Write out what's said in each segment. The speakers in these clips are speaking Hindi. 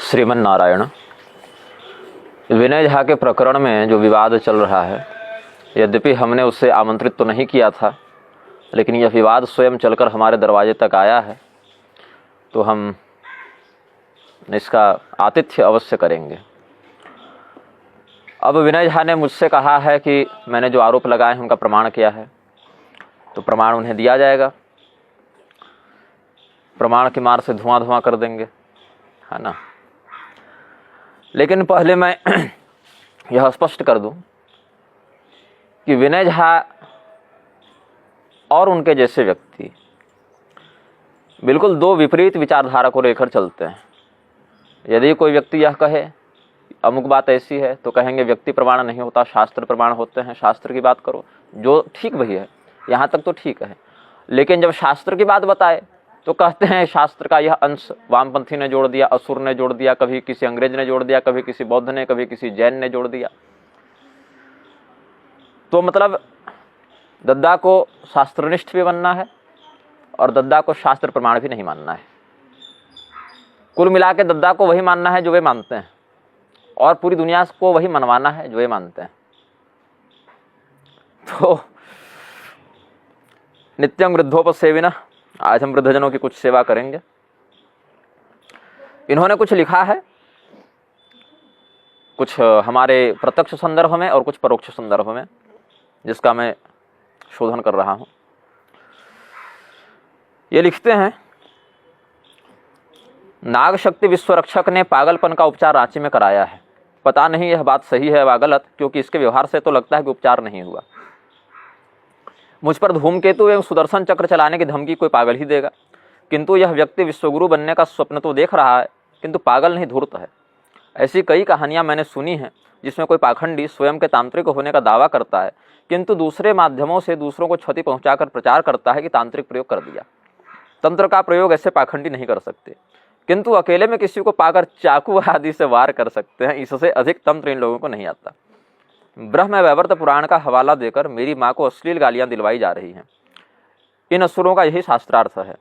श्रीमन नारायण। विनय झा के प्रकरण में जो विवाद चल रहा है, यद्यपि हमने उसे आमंत्रित तो नहीं किया था, लेकिन यह विवाद स्वयं चलकर हमारे दरवाजे तक आया है, तो हम इसका आतिथ्य अवश्य करेंगे। अब विनय झा ने मुझसे कहा है कि मैंने जो आरोप लगाए हैं उनका प्रमाण क्या है, तो प्रमाण उन्हें दिया जाएगा। प्रमाण की मार से धुआं धुआं कर देंगे, है ना। लेकिन पहले मैं यह स्पष्ट कर दूं कि विनय झा और उनके जैसे व्यक्ति बिल्कुल दो विपरीत विचारधारा को लेकर चलते हैं। यदि कोई व्यक्ति यह कहे अमुक बात ऐसी है, तो कहेंगे व्यक्ति प्रमाण नहीं होता, शास्त्र प्रमाण होते हैं, शास्त्र की बात करो। जो ठीक वही है, यहाँ तक तो ठीक है। लेकिन जब शास्त्र की बात बताए तो कहते हैं शास्त्र का यह अंश वामपंथी ने जोड़ दिया, असुर ने जोड़ दिया, कभी किसी अंग्रेज ने जोड़ दिया, कभी किसी बौद्ध ने, कभी किसी जैन ने जोड़ दिया। तो मतलब दद्दा को शास्त्रनिष्ठ भी बनना है और दद्दा को शास्त्र प्रमाण भी नहीं मानना है। कुल मिला के दद्दा को वही मानना है जो वे मानते हैं, और पूरी दुनिया को वही मनवाना है जो वे मानते हैं। तो नित्यं वृद्धोपसेविनः, आज हम वृद्धजनों की कुछ सेवा करेंगे। इन्होंने कुछ लिखा है, कुछ हमारे प्रत्यक्ष संदर्भ में और कुछ परोक्ष संदर्भ में, जिसका मैं शोधन कर रहा हूं। ये लिखते हैं, नाग शक्ति विश्वरक्षक ने पागलपन का उपचार रांची में कराया है। पता नहीं यह बात सही है व गलत, क्योंकि इसके व्यवहार से तो लगता है कि उपचार नहीं हुआ। मुझ पर धूमकेतु एवं सुदर्शन चक्र चलाने की धमकी कोई पागल ही देगा, किंतु यह व्यक्ति विश्वगुरु बनने का स्वप्न तो देख रहा है, किंतु पागल नहीं धूर्त है। ऐसी कई कहानियां मैंने सुनी हैं जिसमें कोई पाखंडी स्वयं के तांत्रिक होने का दावा करता है, किंतु दूसरे माध्यमों से दूसरों को क्षति पहुंचाकर प्रचार करता है कि तांत्रिक प्रयोग कर दिया। तंत्र का प्रयोग ऐसे पाखंडी नहीं कर सकते, किंतु अकेले में किसी को पाकर चाकू आदि से वार कर सकते हैं। इससे अधिक तंत्र इन लोगों को नहीं आता। ब्रह्म वैवर्त पुराण का हवाला देकर मेरी माँ को अश्लील गालियां दिलवाई जा रही हैं। इन असुरों का यही शास्त्रार्थ है।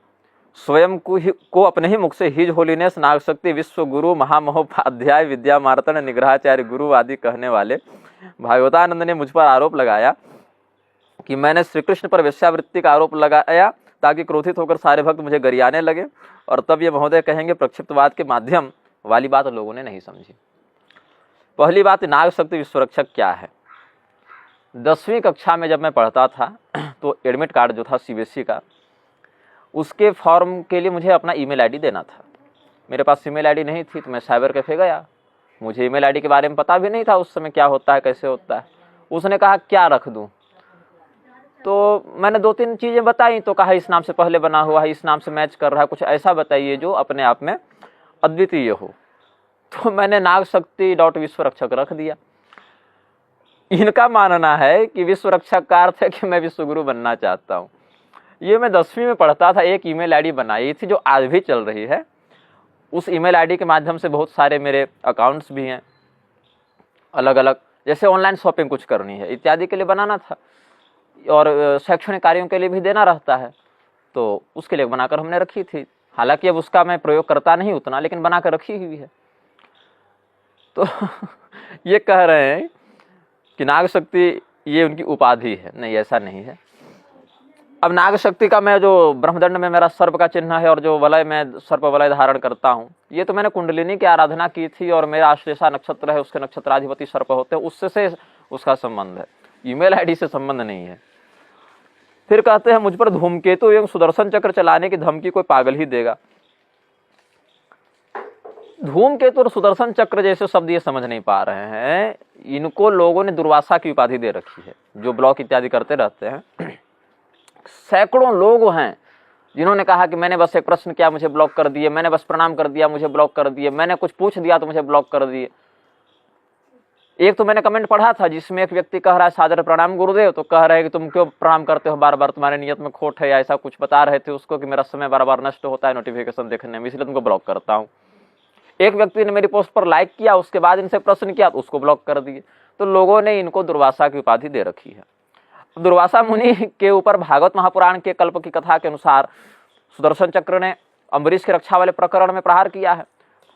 स्वयं को अपने ही मुख से हिज होलीनेस, नागशक्ति, विश्व गुरु, महामहोपाध्याय, विद्या मार्तन, निग्रहाचार्य गुरु आदि कहने वाले भागवतानंद ने मुझ पर आरोप लगाया कि मैंने श्री कृष्ण पर वेश्यावृत्ति का आरोप लगाया ताकि क्रोधित होकर सारे भक्त मुझे गरियाने लगे, और तब ये महोदय कहेंगे प्रक्षिप्तवाद के माध्यम वाली बात लोगों ने नहीं समझी। पहली बात, नाग शक्ति विश्वरक्षक क्या है। 10वीं कक्षा में जब मैं पढ़ता था तो एडमिट कार्ड जो था सीबीएसई का, उसके फॉर्म के लिए मुझे अपना ईमेल आईडी देना था। मेरे पास ईमेल आईडी नहीं थी, तो मैं साइबर कैफे गया। मुझे ईमेल आईडी के बारे में पता भी नहीं था उस समय क्या होता है, कैसे होता है। उसने कहा क्या रख दूं, तो मैंने 2-3 चीज़ें बताई, तो कहा इस नाम से पहले बना हुआ है, इस नाम से मैच कर रहा है, कुछ ऐसा बताइए जो अपने आप में अद्वितीय हो। तो मैंने नाग शक्ति .विश्वरक्षक रख दिया। इनका मानना है कि विश्वरक्षक का अर्थ है कि मैं विश्वगुरु बनना चाहता हूँ। ये मैं 10वीं में पढ़ता था, एक ईमेल आईडी बनाई थी जो आज भी चल रही है। उस ईमेल आईडी के माध्यम से बहुत सारे मेरे अकाउंट्स भी हैं, अलग अलग, जैसे ऑनलाइन शॉपिंग कुछ करनी है इत्यादि के लिए बनाना था, और शैक्षणिक कार्यों के लिए भी देना रहता है, तो उसके लिए बनाकर हमने रखी थी। हालांकि अब उसका मैं प्रयोग करता नहीं उतना, लेकिन बनाकर रखी हुई है। तो ये कह रहे हैं कि नाग शक्ति ये उनकी उपाधि है। नहीं, ऐसा नहीं है। अब नाग शक्ति का मैं जो ब्रह्मदंड में मेरा सर्प का चिन्ह है और जो वलय में सर्प वलय धारण करता हूँ, ये तो मैंने कुंडलिनी की आराधना की थी, और मेरा आश्लेषा नक्षत्र है, उसके नक्षत्राधिपति सर्प होते हैं, उससे उसका संबंध है, ईमेल आईडी से संबंध नहीं है। फिर कहते हैं मुझ पर धूमकेतु एवं सुदर्शन चक्र चलाने की धमकी कोई पागल ही देगा। धूमकेतु और सुदर्शन चक्र जैसे शब्द ये समझ नहीं पा रहे हैं। इनको लोगों ने दुर्वासा की उपाधि दे रखी है, जो ब्लॉग इत्यादि करते रहते हैं। सैकड़ों लोग हैं जिन्होंने कहा कि मैंने बस एक प्रश्न किया मुझे ब्लॉक कर दिए, मैंने बस प्रणाम कर दिया मुझे ब्लॉक कर दिए, मैंने कुछ पूछ दिया तो मुझे ब्लॉक कर दिए। एक तो मैंने कमेंट पढ़ा था जिसमें एक व्यक्ति कह रहा है सादर प्रणाम गुरुदेव, तो कह रहे हैं कि तुम क्यों प्रणाम करते हो बार बार, तुम्हारे नियत में खोट है, या ऐसा कुछ बता रहे थे उसको कि मेरा समय बार बार नष्ट होता है नोटिफिकेशन देखने में, इसलिए तुमको ब्लॉक करता हूँ। एक व्यक्ति ने मेरी पोस्ट पर लाइक किया, उसके बाद इनसे प्रश्न किया तो उसको ब्लॉक कर दिए। तो लोगों ने इनको दुर्वासा की उपाधि दे रखी है। दुर्वासा मुनि के ऊपर भागवत महापुराण के कल्प की कथा के अनुसार सुदर्शन चक्र ने अम्बरीश की रक्षा वाले प्रकरण में प्रहार किया है।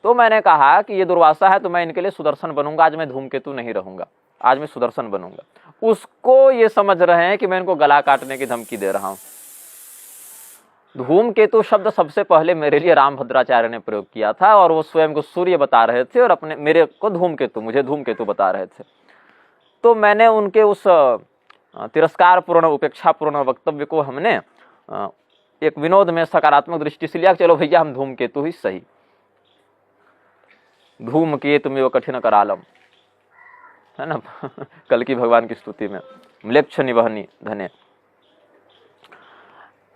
तो मैंने कहा कि ये दुर्वासा है तो मैं इनके लिए सुदर्शन बनूंगा, आज मैं धूमकेतु नहीं रहूंगा, आज मैं सुदर्शन बनूंगा। उसको ये समझ रहे हैं कि मैं इनको गला काटने की धमकी दे रहा हूं। धूमकेतु शब्द सबसे पहले मेरे लिए रामभद्राचार्य ने प्रयोग किया था, और वो स्वयं को सूर्य बता रहे थे और अपने मेरे को धूमकेतु, मुझे धूमकेतु बता रहे थे। तो मैंने उनके उस तिरस्कारपूर्ण, उपेक्षापूर्ण वक्तव्य को हमने एक विनोद में सकारात्मक दृष्टि से लिया, चलो भैया हम धूमकेतु ही सही। धूमकेतु में वो कठिन करालम, है ना कल की भगवान की स्तुति में म्लेच्छ निवहनी धन्य।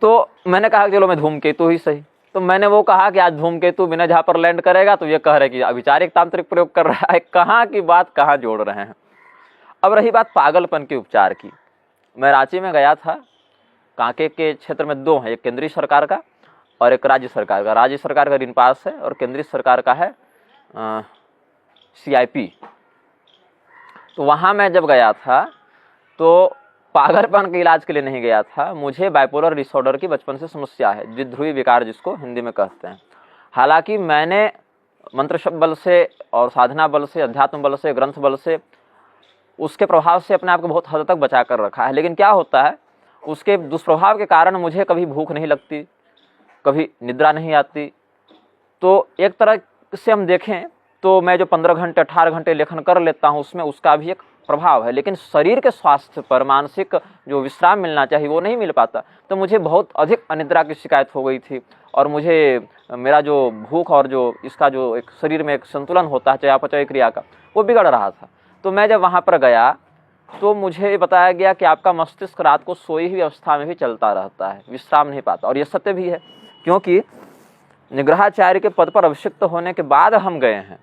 तो मैंने कहा चलो मैं धूमकेतु ही सही। तो मैंने वो कहा कि आज धूमकेतु बिना जहां पर लैंड करेगा, तो ये कह रहे कि अविचारिक तांत्रिक प्रयोग कर रहा है, कहाँ की बात कहाँ जोड़ रहे हैं। अब रही बात पागलपन के उपचार की, मैं रांची में गया था। कांके के क्षेत्र में दो हैं, एक केंद्रीय सरकार का और एक राज्य सरकार का। राज्य सरकार का रिनपास है और केंद्रीय सरकार का है CIP। तो वहाँ मैं जब गया था तो पागलपन के इलाज के लिए नहीं गया था, मुझे बाइपोलर डिसऑर्डर की बचपन से समस्या है, द्विध्रुवी विकार जिसको हिंदी में कहते हैं। हालांकि मैंने मंत्र शब्द बल से और साधना बल से, अध्यात्म बल से, ग्रंथ बल से, उसके प्रभाव से अपने आप को बहुत हद तक बचा कर रखा है। लेकिन क्या होता है, उसके दुष्प्रभाव के कारण मुझे कभी भूख नहीं लगती, कभी निद्रा नहीं आती। तो एक तरह से हम देखें तो मैं जो 15 घंटे 18 घंटे लेखन कर लेता हूँ, उसमें उसका भी एक प्रभाव है। लेकिन शरीर के स्वास्थ्य पर मानसिक जो विश्राम मिलना चाहिए वो नहीं मिल पाता। तो मुझे बहुत अधिक अनिद्रा की शिकायत हो गई थी, और मुझे मेरा जो भूख और जो इसका जो एक शरीर में एक संतुलन होता है चयापचय क्रिया का, वो बिगड़ रहा था। तो मैं जब वहाँ पर गया तो मुझे बताया गया कि आपका मस्तिष्क रात को सोई हुई अवस्था में भी चलता रहता है, विश्राम नहीं पाता। और ये सत्य भी है, क्योंकि निग्रहाचार्य के पद पर अभिषिक्त होने के बाद हम गए हैं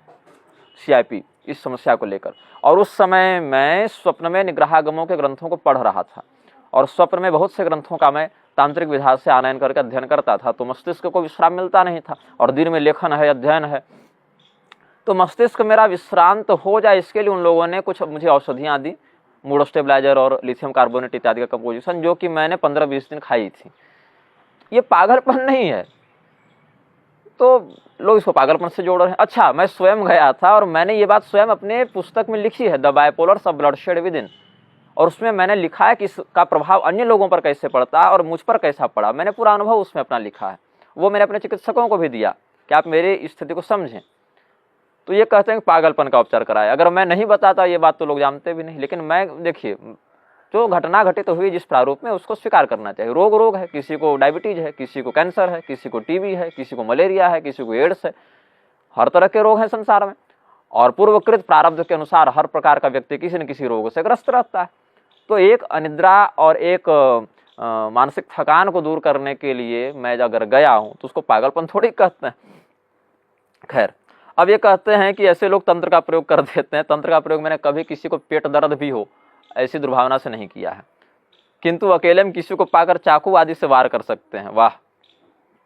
CIP इस समस्या को लेकर। और उस समय मैं स्वप्न में निग्रहागमों के ग्रंथों को पढ़ रहा था, और स्वप्न में बहुत से ग्रंथों का मैं तांत्रिक विधा से आनयन करके अध्ययन करता था। तो मस्तिष्क को विश्राम मिलता नहीं था, और दिन में लेखन है, अध्ययन है। तो मस्तिष्क मेरा विश्रांत हो जाए, इसके लिए उन लोगों ने कुछ मुझे औषधियाँ दी, मूड स्टेबलाइजर और लिथियम कार्बोनेट इत्यादि का कंपोजिशन, जो कि मैंने 15-20 दिन खाई थी। ये पागलपन नहीं है, तो लोग इसको पागलपन से जोड़ रहे हैं। अच्छा, मैं स्वयं गया था और मैंने ये बात स्वयं अपने पुस्तक में लिखी है, द बाइपोलर सब ब्लडशेड विद इन, और उसमें मैंने लिखा है कि इसका प्रभाव अन्य लोगों पर कैसे पड़ता है और मुझ पर कैसा पड़ा। मैंने पूरा अनुभव उसमें अपना लिखा है, वो मैंने अपने चिकित्सकों को भी दिया कि आप मेरी स्थिति को समझें। तो ये कहते हैं कि पागलपन का उपचार कराया। अगर मैं नहीं बताता ये बात तो लोग जानते भी नहीं। लेकिन मैं, देखिए, जो घटना घटित हुई जिस प्रारूप में, उसको स्वीकार करना चाहिए। रोग रोग है, किसी को डायबिटीज है, किसी को कैंसर है, किसी को TB है, किसी को मलेरिया है, किसी को एड्स है। हर तरह के रोग हैं संसार में, और पूर्वकृत प्रारब्ध के अनुसार हर प्रकार का व्यक्ति किसी न किसी रोग से ग्रस्त रहता है। तो एक अनिद्रा और एक मानसिक थकान को दूर करने के लिए मैं अगर गया हूँ तो उसको पागलपन थोड़ी कहते हैं। खैर, अब ये कहते हैं कि ऐसे लोग तंत्र का प्रयोग कर देते हैं। तंत्र का प्रयोग मैंने कभी किसी को पेट दर्द भी हो ऐसी दुर्भावना से नहीं किया है, किंतु अकेले में किसी को पाकर चाकू आदि से वार कर सकते हैं। वाह,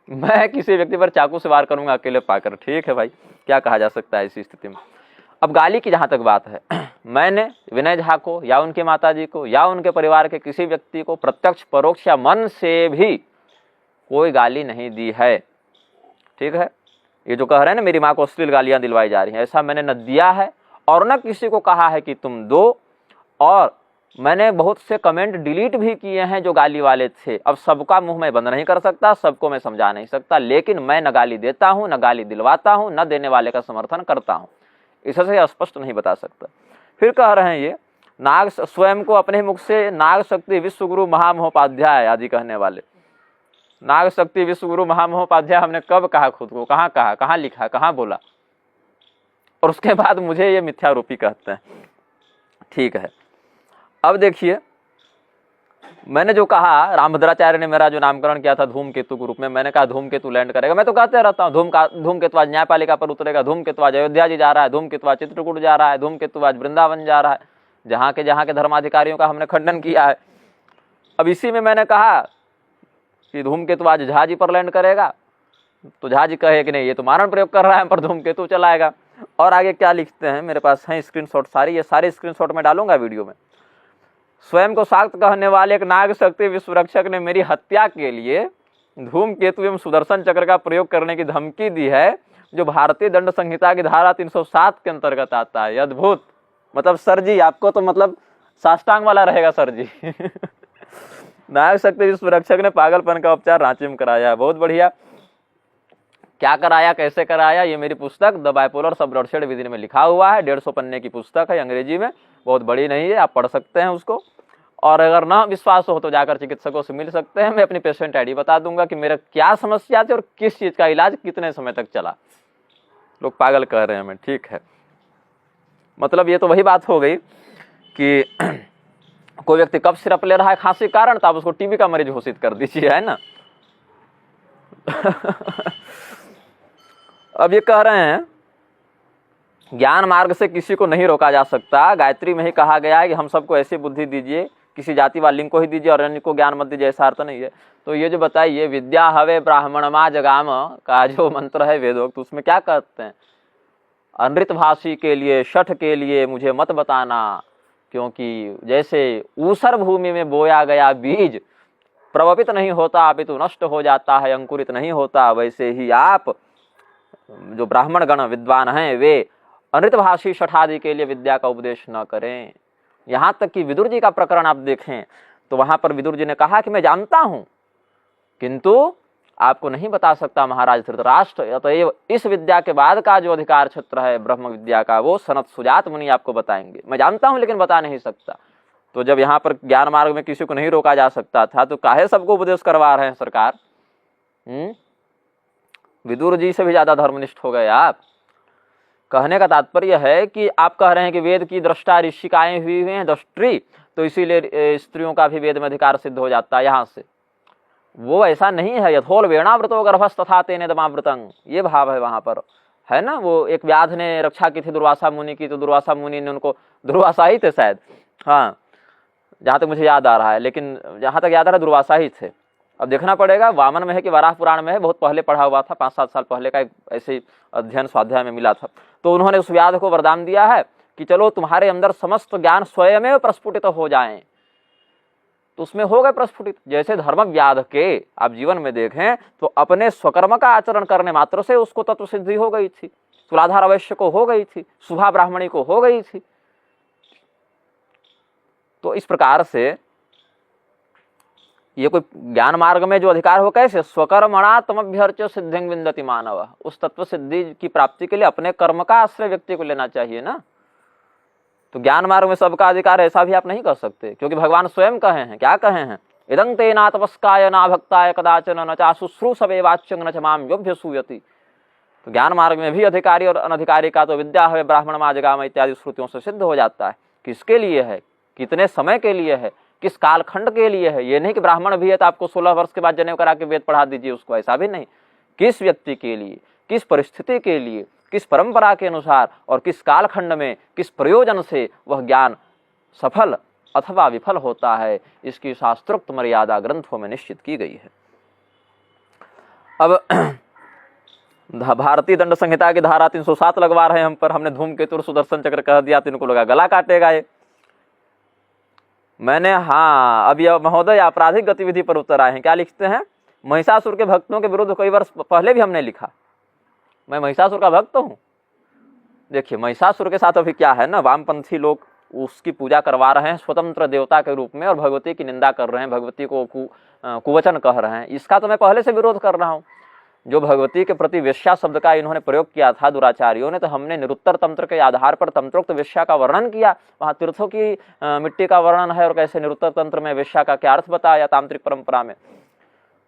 मैं किसी व्यक्ति पर चाकू से वार करूंगा अकेले पाकर, ठीक है भाई, क्या कहा जा सकता है इसी स्थिति में। अब गाली की जहां तक बात है, मैंने विनय झा को या उनके माताजी को या उनके परिवार के किसी व्यक्ति को प्रत्यक्ष परोक्ष या मन से भी कोई गाली नहीं दी है, ठीक है। ये जो कह रहे हैं ना मेरी माँ को अश्लील गालियां दिलवाई जा रही हैं, ऐसा मैंने न दिया है और न किसी को कहा है कि तुम दो। और मैंने बहुत से कमेंट डिलीट भी किए हैं जो गाली वाले थे। अब सबका मुंह मैं बंद नहीं कर सकता, सबको मैं समझा नहीं सकता, लेकिन मैं न गाली देता हूं, न गाली दिलवाता हूं, न देने वाले का समर्थन करता हूं। इससे स्पष्ट नहीं बता सकता। फिर कह रहे हैं ये नाग, स्वयं को अपने मुख से नाग शक्ति विश्वगुरु महामहोपाध्याय आदि कहने वाले। नाग शक्ति विश्वगुरु महामहोपाध्याय हमने कब कहा खुद को, कहाँ कहा, कहाँ लिखा, कहाँ बोला, और उसके बाद मुझे ये मिथ्यारूपी कहते हैं, ठीक है। अब देखिए, मैंने जो कहा, रामभद्राचार्य ने मेरा जो नामकरण किया था धूमकेतु के रूप में, मैंने कहा धूमकेतु लैंड करेगा। मैं तो कहते रहता हूँ धूमकेतु आज न्यायपालिका पर उतरेगा, धूमकेतु आज अयोध्या जी जा रहा है, धूमकेतु आज चित्रकूट जा रहा है, धूमकेतु आज वृंदावन जा रहा है, जहाँ के धर्माधिकारियों का हमने खंडन किया है। अब इसी में मैंने कहा कि धूमकेतु आज झा जी पर लैंड करेगा, तो झा जी कहे कि नहीं ये तो मारण प्रयोग कर रहा है, पर धूमकेतु चलाएगा। और आगे क्या लिखते हैं, मेरे पास हैं स्क्रीनशॉट सारी, ये सारे स्क्रीनशॉट में डालूंगा वीडियो में। स्वयं को शाक्त कहने वाले एक नाग शक्ति विश्वरक्षक ने मेरी हत्या के लिए धूमकेतु एवं सुदर्शन चक्र का प्रयोग करने की धमकी दी है, जो भारतीय दंड संहिता की धारा 307 के अंतर्गत आता है। अद्भुत, मतलब सर जी आपको तो मतलब साष्टांग वाला रहेगा सर जी। नायक शक्ति विश्व रक्षक ने पागलपन का उपचार रांची में कराया है। बहुत बढ़िया। क्या कराया, कैसे कराया, ये मेरी पुस्तक द बाइपोलर सबवर्सेड विदिन में लिखा हुआ है। 150 पन्ने की पुस्तक है अंग्रेजी में, बहुत बड़ी नहीं है, आप पढ़ सकते हैं उसको। और अगर ना विश्वास हो तो जाकर चिकित्सकों से मिल सकते हैं। मैं अपनी पेशेंट आईडी बता दूंगा कि मेरा क्या समस्या थी और किस चीज का इलाज कितने समय तक चला। लोग पागल कह रहे हैं हमें, ठीक है। मतलब ये तो वही बात हो गई कि कोई व्यक्ति कब सिरप ले रहा है खांसी के कारण, तो आप उसको टीबी का मरीज घोषित कर दीजिए, है ना। अब ये कह रहे हैं ज्ञान मार्ग से किसी को नहीं रोका जा सकता। गायत्री में ही कहा गया है कि हम सबको ऐसी बुद्धि दीजिए, किसी जाति व लिंग को ही दीजिए और अन्य को ज्ञान मत दीजिए, ऐसा अर्थ नहीं है। तो ये जो बताइए विद्या हवे ब्राह्मणमा जगाम का जो मंत्र है वेदोक्त, उसमें क्या कहते हैं, अनृत भाषी के लिए, शठ के लिए मुझे मत बताना, क्योंकि जैसे ऊसर भूमि में बोया गया बीज प्रवपित नहीं होता अपितु नष्ट हो जाता है, अंकुरित नहीं होता, वैसे ही आप जो ब्राह्मण गण विद्वान हैं वे अनृत भाषी शठादि के लिए विद्या का उपदेश न करें। यहाँ तक कि विदुर जी का प्रकरण आप देखें तो वहां पर विदुर जी ने कहा कि मैं जानता हूं किंतु आपको नहीं बता सकता महाराज धृतराष्ट्र, अतएव इस विद्या के बाद का जो अधिकार क्षेत्र है ब्रह्म विद्या का, वो सनत सुजात मुनि आपको बताएंगे। मैं जानता हूं लेकिन बता नहीं सकता। तो जब यहाँ पर ज्ञान मार्ग में किसी को नहीं रोका जा सकता था तो काहे सबको उपदेश करवा रहे हैं सरकार। विदुर जी से भी ज्यादा धर्मनिष्ठ हो गए आप। कहने का तात्पर्य है कि आप कह रहे हैं कि वेद की दृष्टा ऋषिकाएं हुई हैं दृष्टि, तो इसीलिए स्त्रियों का भी वेद में अधिकार सिद्ध हो जाता है। यहाँ से वो ऐसा नहीं है। यथोल वेणावृतो गर्भस्थ तथा तेने दमावृतंग, ये भाव है वहां पर, है ना। वो एक व्याध ने रक्षा की थी दुर्वासा मुनि की, तो दुर्वासा मुनि ने उनको, दुर्वासा ही थे शायद, हाँ जहाँ तक मुझे याद आ रहा है, लेकिन जहाँ तक याद आ रहा है दुर्वासा ही थे। अब देखना पड़ेगा वामन में है कि वराह पुराण में है, बहुत पहले पढ़ा हुआ था, 5-7 साल पहले का एक ऐसे अध्ययन स्वाध्याय में मिला था। तो उन्होंने उस व्याध को वरदान दिया है कि चलो तुम्हारे अंदर समस्त ज्ञान स्वयं प्रस्फुटित हो जाएं, तो उसमें हो गए प्रस्फुटित। जैसे धर्म व्याध के आप जीवन में देखें तो अपने स्वकर्म का आचरण करने मात्र से उसको तत्व सिद्धि हो गई थी, तुलाधार अवश्य को हो गई थी, शुभा ब्राह्मणी को हो गई थी। तो इस प्रकार से ये कोई ज्ञान मार्ग में जो अधिकार हो, कैसे स्वकर्मणा तमभ्यर्च्य सिद्धिं विन्दति मानव, उस तत्व सिद्धि की प्राप्ति के लिए अपने कर्म का आश्रय व्यक्ति को लेना चाहिए ना। तो ज्ञान मार्ग में सबका अधिकार ऐसा भी आप नहीं कर सकते, क्योंकि भगवान स्वयं कहे हैं, क्या कहे हैं, इदं ते ना तपस्काय ना भक्ताय कदाचन न चाशुश्रूषवे वाच्यं न च मां योऽभ्यसूयति। तो ज्ञान मार्ग में भी अधिकारी और अनधिकारी का तो विद्या है ब्राह्मण माजगाम इत्यादि श्रुतियों से सिद्ध हो जाता है। किसके लिए है, कितने समय के लिए है, किस कालखंड के लिए है। ये नहीं कि ब्राह्मण भी है तो आपको 16 वर्ष के बाद जनेऊ करा के वेद पढ़ा दीजिए उसको, ऐसा भी नहीं। किस व्यक्ति के लिए, किस परिस्थिति के लिए, किस परंपरा के अनुसार और किस कालखंड में किस प्रयोजन से वह ज्ञान सफल अथवा विफल होता है, इसकी शास्त्रोक्त मर्यादा ग्रंथों में निश्चित की गई है। अब भारतीय दंड संहिता की धारा 307 लगवा रहे हैं हम पर। हमने धूमकेतु सुदर्शन चक्र कह दिया तो इनको लगा गला काटेगा ये। मैंने हाँ अब यह महोदय आपराधिक गतिविधि पर उत्तर आए हैं। क्या लिखते हैं, महिषासुर के भक्तों के विरुद्ध कई वर्ष पहले भी हमने लिखा। मैं महिषासुर का भक्त हूँ। देखिए महिषासुर के साथ अभी क्या है ना, वामपंथी लोग उसकी पूजा करवा रहे हैं स्वतंत्र देवता के रूप में और भगवती की निंदा कर रहे हैं, भगवती को कुवचन कह रहे हैं। इसका तो मैं पहले से विरोध कर रहा हूँ। जो भगवती के प्रति वेश्या शब्द का इन्होंने प्रयोग किया था दुराचारियों ने, तो हमने निरुत्तर तंत्र के आधार पर तंत्रोक्त वेश्या का वर्णन किया। वहाँ तीर्थों की मिट्टी का वर्णन है और कैसे निरुत्तर तंत्र में वेश्या का क्या अर्थ बताया तांत्रिक परंपरा में,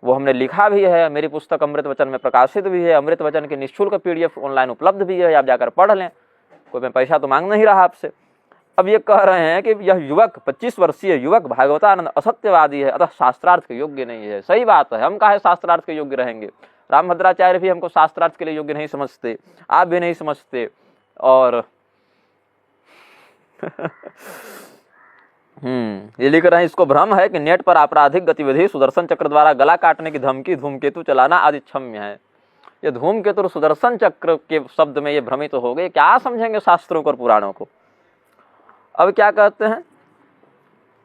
वो हमने लिखा भी है। मेरी पुस्तक अमृत वचन में प्रकाशित भी है। अमृत वचन की निःशुल्क PDF ऑनलाइन उपलब्ध भी है, आप जाकर पढ़ लें। कोई मैं पैसा तो मांग नहीं रहा आपसे। अब ये कह रहे हैं कि यह युवक 25 वर्षीय युवक भागवतानंद असत्यवादी है, अतः शास्त्रार्थ के योग्य नहीं है। सही बात है, हम काहे शास्त्रार्थ के योग्य रहेंगे। रामभद्राचार्य भी हमको शास्त्रार्थ के लिए योग्य नहीं समझते, आप भी नहीं समझते। और ये लिख रहे हैं, इसको भ्रम है कि नेट पर आपराधिक गतिविधि सुदर्शन चक्र द्वारा गला काटने की धमकी, धूमकेतु चलाना आदि क्षम्य है। ये धूमकेतु और सुदर्शन चक्र के शब्द में ये भ्रमित हो गए, क्या समझेंगे शास्त्रों को और पुराणों को। अब क्या कहते हैं,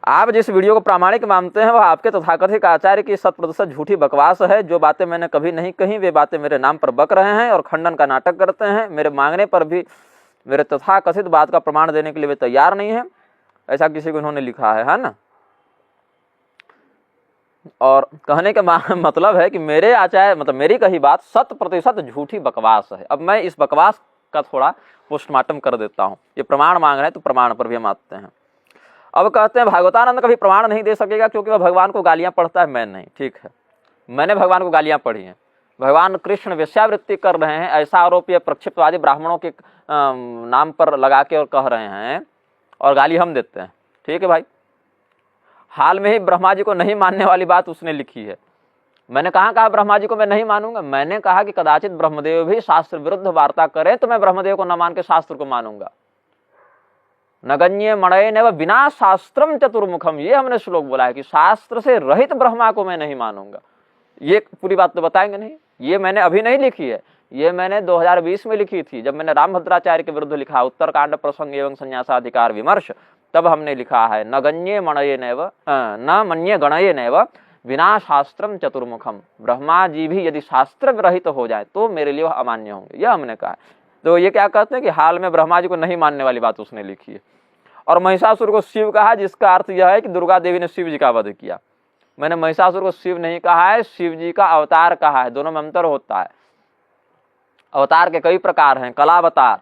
आप जिस वीडियो को प्रामाणिक मानते हैं वह आपके तथाकथित आचार्य की 100% झूठी बकवास है। जो बातें मैंने कभी नहीं कही वे बातें मेरे नाम पर बक रहे हैं और खंडन का नाटक करते हैं। मेरे मांगने पर भी मेरे तथाकथित बात का प्रमाण देने के लिए वे तैयार नहीं है। ऐसा किसी को इन्होंने लिखा है ना। और कहने का मतलब है कि मेरे आचार्य मतलब मेरी कही बात 100% झूठी बकवास है। अब मैं इस बकवास का थोड़ा पोस्टमार्टम कर देता हूँ। ये प्रमाण मांग रहे हैं तो प्रमाण पर भी हम आते हैं। अब कहते हैं भागवतानंद कभी प्रमाण नहीं दे सकेगा क्योंकि वह भगवान को गालियां पढ़ता है, मैं नहीं। ठीक है, मैंने भगवान को गालियां पढ़ी हैं। भगवान कृष्ण वेश्यावृत्ति कर रहे हैं ऐसा आरोप ये प्रक्षिप्तवादी ब्राह्मणों के नाम पर लगा के और कह रहे हैं और गाली हम देते हैं। ठीक है भाई, हाल में ही ब्रह्मा जी को नहीं मानने वाली बात उसने लिखी है। मैंने कहा ब्रह्मा जी को मैं नहीं मानूंगा। मैंने कहा कि कदाचित ब्रह्मदेव भी शास्त्र विरुद्ध वार्ता करें तो मैं ब्रह्मदेव को न मान के शास्त्र को मानूंगा। नगण्य मणय ने बिना शास्त्रम चतुर्मुखम, ये हमने श्लोक बोला है कि शास्त्र से रहित ब्रह्मा को मैं नहीं मानूंगा। ये पूरी बात तो बताएंगे नहीं। ये मैंने अभी नहीं लिखी है, ये मैंने 2020 में लिखी थी जब मैंने रामभद्राचार्य के विरुद्ध लिखा उत्तरकांड प्रसंग एवं संन्यासाधिकार विमर्श। तब हमने लिखा है नगण्ये मणये नैव न मन्ये गणये नैव बिना शास्त्रम चतुर्मुखम। ब्रह्मा जी भी यदि शास्त्र रहित हो जाए तो मेरे लिए वह अमान्य होंगे, यह हमने कहा। तो ये क्या कहते हैं कि हाल में ब्रह्मा जी को नहीं मानने वाली बात उसने लिखी है। और महिषासुर को शिव कहा, जिसका अर्थ यह है कि दुर्गा देवी ने शिव जी का वध किया। मैंने महिषासुर को शिव नहीं कहा है, शिव जी का अवतार कहा है। दोनों में अंतर होता है। अवतार के कई प्रकार हैं, कलावतार,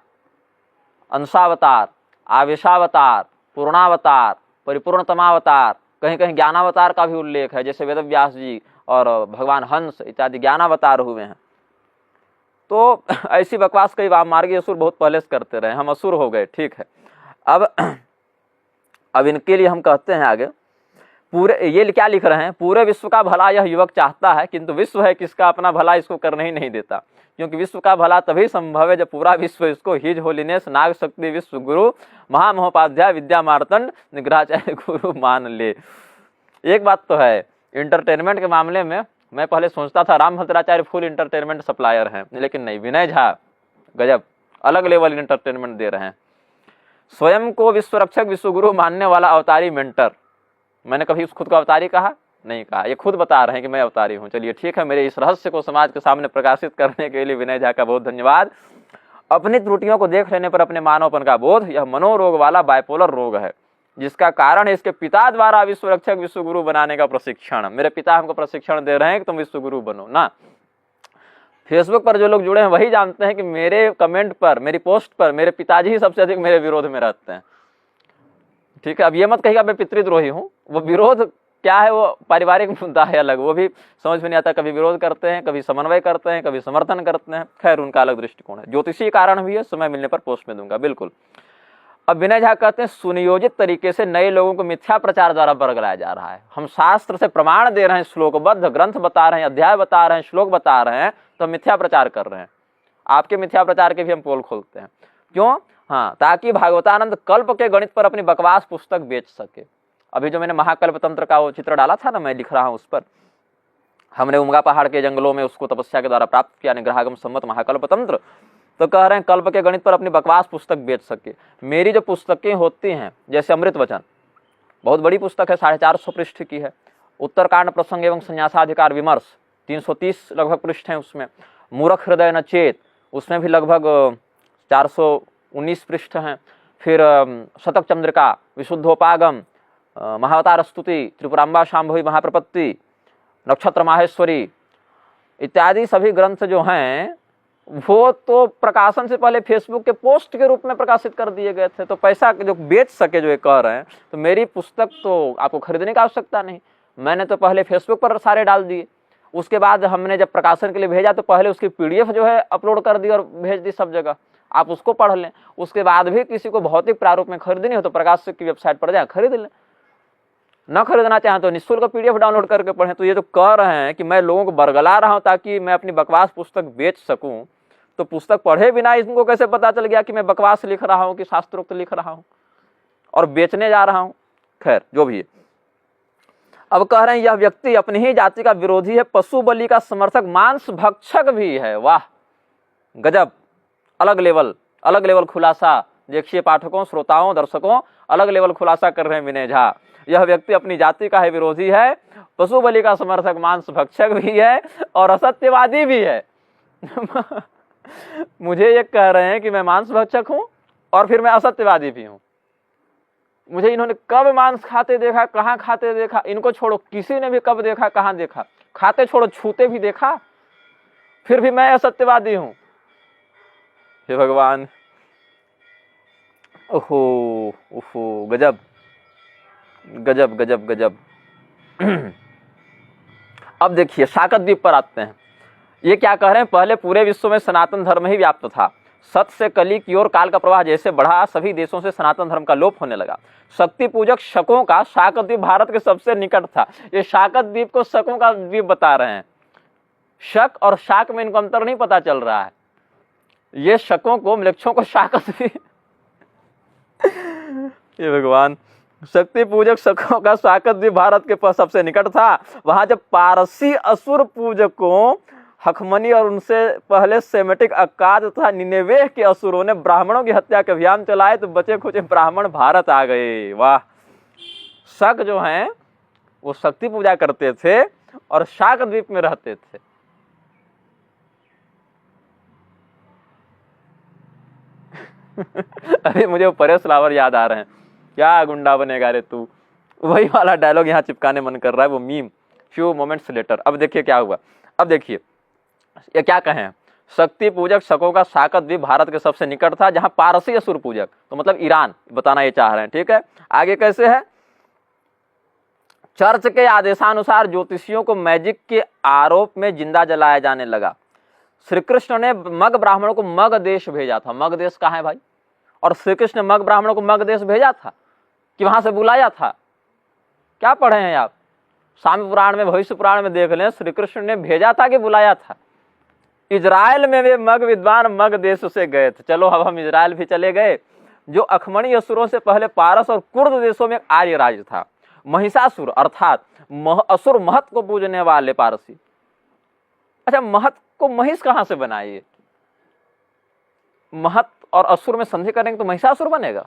अंशावतार, आवेशावतार, पूर्णावतार, परिपूर्णतमावतार, कहीं कहीं ज्ञानावतार का भी उल्लेख है, जैसे वेदव्यास जी और भगवान हंस इत्यादि ज्ञानावतार हुए हैं। तो ऐसी बकवास कई वाममार्गी असुर बहुत पहले से करते रहे, हम असुर हो गए। ठीक है, अब इनके लिए हम कहते हैं आगे, पूरे ये क्या लिख रहे हैं, पूरे विश्व का भला यह युवक चाहता है किंतु विश्व है किसका अपना भला इसको करने ही नहीं देता। क्योंकि विश्व का भला तभी संभव है जब पूरा विश्व इसको हिज होलीनेस नाग शक्ति विश्व गुरु महामहोपाध्याय विद्या मार्तंड निग्रहाचार्य गुरु मान ले। एक बात तो है, इंटरटेनमेंट के मामले में मैं पहले सोचता था रामभद्राचार्य फुल इंटरटेनमेंट सप्लायर हैं, लेकिन नहीं, विनय झा गजब अलग लेवल इंटरटेनमेंट दे रहे हैं। स्वयं को विश्वरक्षक विश्वगुरु मानने वाला अवतारी मेंटर। मैंने कभी खुद को अवतारी कहा नहीं कहा, ये खुद बता रहे हैं कि मैं अवतारी हूँ। चलिए ठीक है, मेरे इस रहस्य को समाज के सामने प्रकाशित करने के लिए विनय झा का बहुत धन्यवाद। अपनी त्रुटियों को देख लेने पर अपने मानवपन का बोध, यह मनोरोग वाला बाइपोलर रोग है जिसका कारण है इसके पिता द्वारा विश्वरक्षक विश्वगुरु बनाने का प्रशिक्षण। मेरे पिता हमको प्रशिक्षण दे रहे हैं कि तुम विश्वगुरु बनो ना। फेसबुक पर जो लोग जुड़े हैं वही जानते हैं कि मेरे कमेंट पर, मेरी पोस्ट पर मेरे पिताजी ही सबसे अधिक मेरे विरोध में रहते हैं। ठीक है, अब ये मत कहिएगा मैं पितृद्रोही हूँ। वो विरोध क्या है, वो पारिवारिक मुद्दा है अलग, वो भी समझ में नहीं आता। कभी विरोध करते हैं, कभी समन्वय करते हैं, कभी समर्थन करते हैं। खैर उनका अलग दृष्टिकोण है, ज्योतिषीय कारण भी है, समय मिलने पर पोस्ट में दूंगा बिल्कुल। अब विनय झा कहते हैं सुनियोजित तरीके से नए लोगों को मिथ्या प्रचार द्वारा बरगलाया जा रहा है। हम शास्त्र से प्रमाण दे रहे हैं, श्लोकबद्ध ग्रंथ बता रहे हैं, अध्याय बता रहे हैं, श्लोक बता रहे हैं, तो मिथ्या प्रचार कर रहे हैं। आपके मिथ्या प्रचार के भी हम पोल खोलते हैं। क्यों? हाँ, ताकि भागवतानंद कल्प के गणित पर अपनी बकवास पुस्तक बेच सके। अभी जो मैंने महाकल्प तंत्र का वो चित्र डाला था ना, मैं लिख रहा हूँ उस पर, हमने उमगा पहाड़ के जंगलों में उसको तपस्या के द्वारा प्राप्त किया, निग्रहागम सम्मत महाकल्प तंत्र। तो कह रहे हैं कल्प के गणित पर अपनी बकवास पुस्तक बेच सके। मेरी जो पुस्तकें होती हैं, जैसे अमृत वचन, बहुत बड़ी पुस्तक है, 450 पृष्ठ की है। उत्तरकांड प्रसंग एवं संन्यासाधिकार विमर्श 330 लगभग पृष्ठ हैं उसमें। मूर्ख हृदय न चेत, उसमें भी लगभग 419 पृष्ठ हैं। फिर शतक चंद्रिका, विशुद्धोपागम, महावतार स्तुति, त्रिपुरांबा शांभवी महाप्रपत्ति, नक्षत्र माहेश्वरी इत्यादि सभी ग्रंथ जो हैं वो तो प्रकाशन से पहले फेसबुक के पोस्ट के रूप में प्रकाशित कर दिए गए थे। तो पैसा जो बेच सके जो ये कह रहे हैं, तो मेरी पुस्तक तो आपको खरीदने की आवश्यकता नहीं। मैंने तो पहले फेसबुक पर सारे डाल दिए, उसके बाद हमने जब प्रकाशन के लिए भेजा तो पहले उसकी PDF जो है अपलोड कर दी और भेज दी सब जगह, आप उसको पढ़ लें। उसके बाद भी किसी को भौतिक प्रारूप में खरीदनी हो तो प्रकाशक की वेबसाइट पर जाए खरीद लें, न खरीदना चाहें तो निःशुल्क PDF डाउनलोड करके पढ़ें। तो ये जो कह रहे हैं कि मैं लोगों को बरगला रहा हूं ताकि मैं अपनी बकवास पुस्तक बेच सकूं, तो पुस्तक पढ़े बिना इनको कैसे पता चल गया कि मैं बकवास लिख रहा हूं कि शास्त्रोक्त लिख रहा हूं और बेचने जा रहा हूं? खैर जो भी है, अब कह रहे हैं यह व्यक्ति अपनी ही जाति का विरोधी है, पशु बलि का समर्थक, मांस भक्षक भी है। वाह गजब, अलग लेवल खुलासा देखिए पाठकों, श्रोताओं, दर्शकों, अलग लेवल खुलासा कर रहे हैं विनय झा। यह व्यक्ति अपनी जाति का है विरोधी है, पशु बलि का समर्थक, मांस भक्षक भी है और असत्यवादी भी है। मुझे ये कह रहे हैं कि मैं मांस भक्षक हूं और फिर मैं असत्यवादी भी हूं। मुझे इन्होंने कब मांस खाते देखा, कहाँ खाते देखा? इनको छोड़ो, किसी ने भी कब देखा, कहाँ देखा? खाते छोड़ो, छूते भी देखा, फिर भी मैं असत्यवादी हूं। हे भगवान, ओहो ओहो, गजब गजब गजब गजब। अब देखिए शाकत द्वीप पर आते हैं। ये क्या कह रहे हैं? पहले पूरे विश्व में सनातन धर्म ही व्याप्त था। सत से कली की ओर काल का प्रवाह जैसे बढ़ा, सभी देशों से सनातन धर्म का लोप होने लगा। शक्ति पूजक शकों का शाकत द्वीप भारत के सबसे निकट था। ये शाकत द्वीप को शकों का द्वीप बता रहे हैं। शक और शाक में इनको अंतर नहीं पता चल रहा है। ये शकों को, म्लेच्छों को शाकत द्वीप। ये भगवान, शक्ति पूजक शकों का शाकत द्वीप भारत के पास सबसे निकट था। वहां जब पारसी असुर पूजकों हखमनी और उनसे पहले सेमेटिक अक्काद तथा निनेवेह के असुरों ने ब्राह्मणों की हत्या के अभियान चलाए तो बचे खुचे ब्राह्मण भारत आ गए। वाह! शक जो हैं वो शक्ति पूजा करते थे और शाक द्वीप में रहते थे। अरे मुझे वो परेश रावल याद आ रहे हैं, क्या गुंडा बनेगा रे तू, वही वाला डायलॉग यहाँ चिपकाने मन कर रहा है, वो मीम फ्यू मोमेंट्स लेटर। अब देखिए क्या हुआ। अब देखिए ये क्या कहें, शक्ति पूजक शकों का शाकत द्वीप भारत के सबसे निकट था, जहां पारसी असुर पूजक, तो मतलब ईरान बताना ये चाह रहे हैं। ठीक है, आगे कैसे है? चर्च के आदेशानुसार ज्योतिषियों को मैजिक के आरोप में जिंदा जलाया जाने लगा। श्री कृष्ण ने मग ब्राह्मणों को मग देश भेजा था। मग देश कहाँ है भाई? और श्री कृष्ण ने मग ब्राह्मणों को मग देश भेजा था कि वहां से बुलाया था? क्या पढ़े हैं आप? साम्य पुराण में, भविष्य पुराण में देख लें, श्री कृष्ण ने भेजा था कि बुलाया था? इजराइल में वे मग विद्वान मग देश से गए थे। चलो अब हम इजराइल भी चले गए, जो अखमणी असुरों से पहले पारस और कुर्द देशों में आर्य राज्य था। महिषासुर अर्थात असुर महत को पूजने वाले पारसी। अच्छा, महत को महिष कहां से बनाइए? महत और असुर में संधि करेंगे तो महिषासुर बनेगा।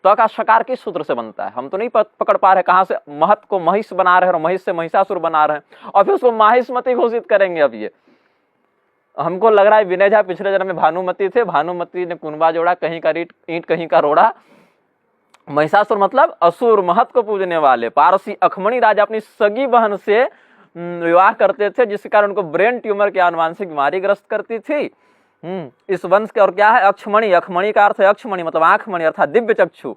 तो का शकार किस सूत्र से बनता है? हम तो नहीं पकड़ पा रहे कहां से महत को महिष बना रहे हैं और महिष से महिषासुर बना रहे हैं और फिर उसको माहिष्मति घोषित करेंगे। अब ये हमको लग रहा है विनय झा पिछले जन्म में भानुमति थे, भानुमति ने कुनबा जोड़ा, कहीं का ईंट कहीं का रोड़ा। महिषासुर मतलब असुर महत को पूजने वाले। पारसी अखमणी राजा अपनी सगी बहन से विवाह करते थे, जिसके कारण उनको ब्रेन ट्यूमर की आनुवांशिक बीमारी ग्रस्त करती थी। इस वंश के, और क्या है अक्षमणी? अक्षमणी का अर्थ है अक्षमणी मतलब आंख मणि अर्थात दिव्य चक्षु।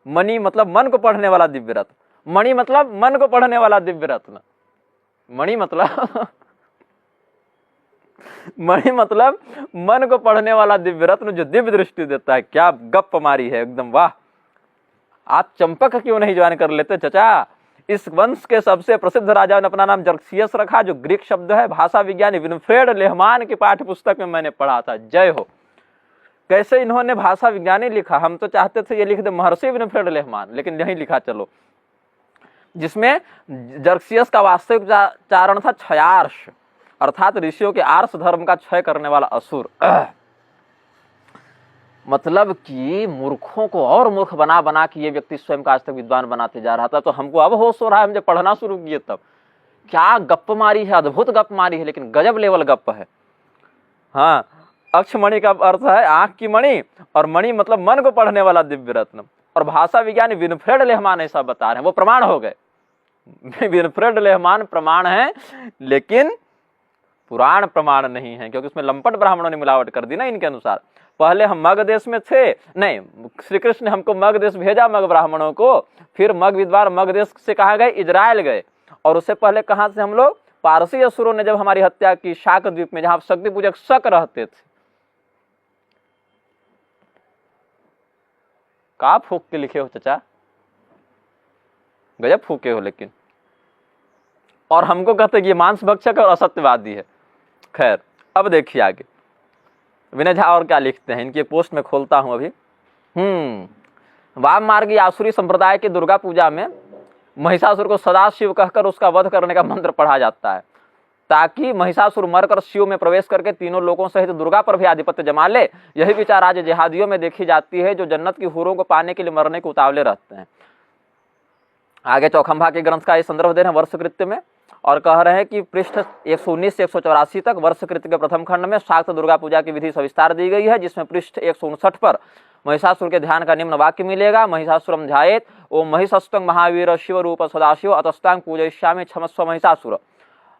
मणि मतलब मन को पढ़ने वाला दिव्य रत्न। मणि मतलब मन को पढ़ने वाला दिव्य रत्न। मणि मतलब मणि मतलब मन को पढ़ने वाला दिव्य रत्न जो दिव्य दृष्टि देता है। क्या गप मारी है एकदम, वाह! आप चंपक क्यों नहीं ज्वाइन कर लेते चचा? इस वंश के सबसे प्रसिद्ध राजा ने अपना नाम जर्क्सियस रखा, जो ग्रीक शब्द है। भाषा विज्ञानी विनफ्रेड लेहमान की पाठ्य पुस्तक में मैंने पढ़ा था। जय हो! कैसे इन्होंने भाषा विज्ञानी लिखा? हम तो चाहते थे ये लिख दे महर्षि विनफ्रेड लेहमान, लेकिन यही लिखा। चलो, जिसमें जर्क्सियस का वास्तविक उच्चारण था क्षयार्ष, अर्थात ऋषियों के आर्ष धर्म का क्षय करने वाला असुर। मतलब कि मूर्खों को और मूर्ख बना बना के ये व्यक्ति स्वयं का आज तक विद्वान बनाते जा रहा था। तो हमको अब होश हो रहा है, हम जब पढ़ना शुरू किए तब। क्या गप मारी है, अद्भुत गप मारी है, लेकिन गजब लेवल गप है। हाँ, अक्षमणि का अर्थ है आंख की मणि, और मणि मतलब मन को पढ़ने वाला दिव्य रत्न। और भाषा विज्ञानी विनफ्रेड लेहमान ऐसा बता रहे हैं, वो प्रमाण हो गए। विनफ्रेड लेहमान प्रमाण है, लेकिन पुराण प्रमाण नहीं है, क्योंकि उसमें लंपट ब्राह्मणों ने मिलावट कर दी ना इनके अनुसार। पहले हम मग देश में थे, नहीं, श्री कृष्ण ने हमको मग देश भेजा, मग ब्राह्मणों को। फिर मग विद्वान मग देश से कहाँ गए? इजराइल गए। और उससे पहले कहाँ से हम लोग? पारसी असुरों ने जब हमारी हत्या की शाक द्वीप में, जहां शक्ति पूजक शक रहते थे। का फूक के लिखे हो चचा, गजब फूके हो। लेकिन और हमको कहते कि ये मांस भक्षक और असत्यवादी है। खैर, अब देखिए आगे विनय झा और क्या लिखते हैं। इनकी पोस्ट में खोलता हूं अभी। वाम मार्गी आसुरी संप्रदाय की दुर्गा पूजा में महिषासुर को सदाशिव कहकर उसका वध करने का मंत्र पढ़ा जाता है। ताकि महिषासुर मरकर शिव में प्रवेश करके तीनों लोगों सहित दुर्गा पर भी आधिपत्य जमा ले। यही विचार आज जिहादियों में देखी जाती है, जो जन्नत की हूरों को पाने के लिए मरने के उतावले रहते हैं। आगे चौखंभा के ग्रंथ का ये संदर्भ दे रहे हैं वर्षकृत्य में, और कह रहे हैं कि पृष्ठ 119 से 184 तक वर्षकृत्य के प्रथम खंड में शाक्त दुर्गा पूजा की विधि सविस्तार दी गई है, जिसमें पृष्ठ 159 पर महिषासुर के ध्यान का निम्न वाक्य मिलेगा। महिषासुरम ध्यायेत ओम महिषस्त्वं महावीर शिव रूप सदाशिव अतस्तांग पूजयिष्यामि क्षमस्व महिषासुर।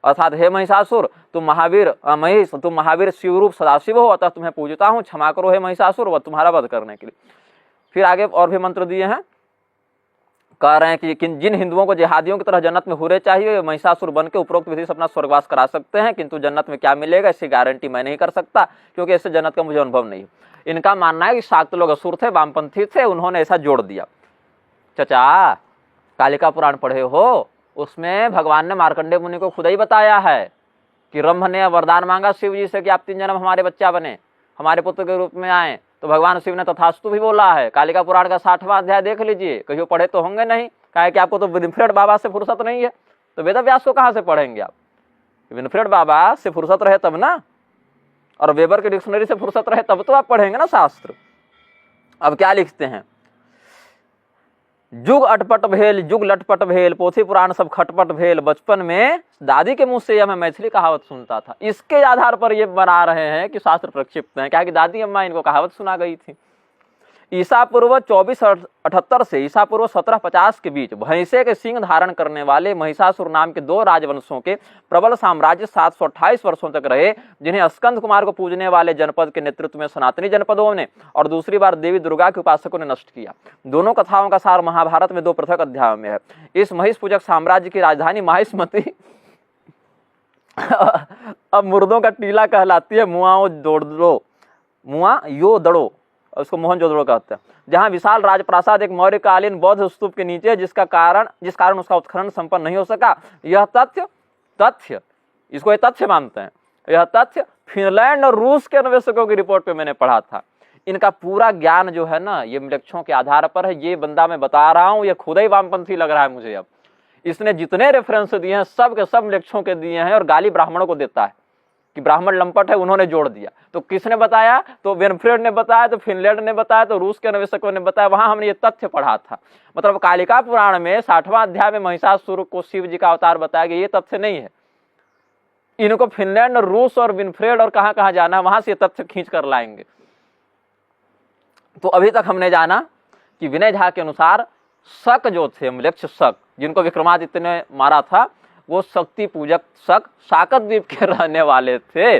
अर्थात हे महिषासुर, तुम महावीर शिव रूप सदाशिव हो, अतः तुम्हें पूजता हूँ, क्षमा करो हे महिषासुर, वह तुम्हारा वध करने के लिए। फिर आगे और भी मंत्र दिए हैं, कह रहे हैं कि जिन हिंदुओं को जिहादियों की तरह जन्नत में हुरे चाहिए, वे महिषासुर बन के उपरोक्त विधि से अपना स्वर्गवास करा सकते हैं, किंतु जन्नत में क्या मिलेगा इसकी गारंटी मैं नहीं कर सकता, क्योंकि ऐसे जन्नत का मुझे अनुभव नहीं है। इनका मानना है कि शाक्त लोग असुर थे, वामपंथी थे, उन्होंने ऐसा जोड़ दिया। चचा, कालिका पुराण पढ़े हो, उसमें भगवान ने मार्कंडेय मुनि को खुद ही बताया है कि रंभ ने वरदान मांगा शिव जी से कि आप 3 जन्म हमारे बच्चा बने, हमारे पुत्र के रूप में आए, तो भगवान शिव ने तथास्तु भी बोला है। कालिका पुराण का 60वां अध्याय देख लीजिए, कहीं पढ़े तो होंगे नहीं, कहा कि आपको तो विनफ्रेड बाबा से फुर्सत नहीं है, तो वेद व्यास को कहाँ से पढ़ेंगे आप? विनफ्रेड बाबा से फुर्सत रहे तब ना, और वेबर की डिक्शनरी से फुर्सत रहे तब तो आप पढ़ेंगे ना शास्त्र। अब क्या लिखते हैं, जुग अटपट भेल जुग लटपट भेल, पोथी पुराण सब खटपट भेल, बचपन में दादी के मुंह से यह मैं मैथिली कहावत सुनता था। इसके आधार पर ये बना रहे हैं कि शास्त्र प्रक्षिप्त हैं, क्या कि दादी अम्मा इनको कहावत सुना गई थी। ईसा पूर्व 2478 से ईसा पूर्व 1750 के बीच भैंसे के सिंह धारण करने वाले महिषासुर नाम के 2 राजवंशों के प्रबल साम्राज्य 728 वर्षों तक रहे, जिन्हें स्कंद कुमार को पूजने वाले जनपद के नेतृत्व में सनातनी जनपदों ने और दूसरी बार देवी दुर्गा के उपासकों ने नष्ट किया। दोनों कथाओं का सार महाभारत में 2 पृथक अध्यायों में है। इस महिष पूजक साम्राज्य की राजधानी माहिष्मती अब मुर्दों का टीला कहलाती है, मुआ यो दड़ो, उसको मोहनजोदड़ो कहते हैं, जहां विशाल राजप्रासाद एक मौर्यकालीन बौद्ध स्तूप के नीचे, जिस कारण उसका उत्खनन संपन्न नहीं हो सका। यह तथ्य इसको ये तथ्य मानते हैं। यह तथ्य फिनलैंड और रूस के अन्वेषकों की रिपोर्ट पे मैंने पढ़ा था। इनका पूरा ज्ञान जो है ना, ये लक्ष्यों के आधार पर है। ये बंदा मैं बता रहा हूँ, ये खुद ही वामपंथी लग रहा है मुझे। अब इसने जितने रेफरेंस दिए हैं सब के सब लक्ष्यों के दिए हैं, और गाली ब्राह्मणों को देता है कि ब्राह्मण लंपट है, उन्होंने जोड़ दिया। तो किसने बताया? तो विनफ्रेड ने बताया, तो फिनलैंड ने बताया, तो रूस के अन्वेषकों ने बताया। वहां हमने ये तथ्य पढ़ा था। मतलब कालिका पुराण में 60वां अध्याय में महिषासुर को शिव जी का अवतार बताया गया, ये तथ्य नहीं है। इनको फिनलैंड और रूस और विनफ्रेड और कहां कहां जाना, वहां से ये तथ्य खींच कर लाएंगे। तो अभी तक हमने जाना कि विनय झा के अनुसार शक जो थे, म्लेच्छ शक, जिनको विक्रमादित्य ने मारा था, वो शक्ति पूजक शक शाकत द्वीप के रहने वाले थे,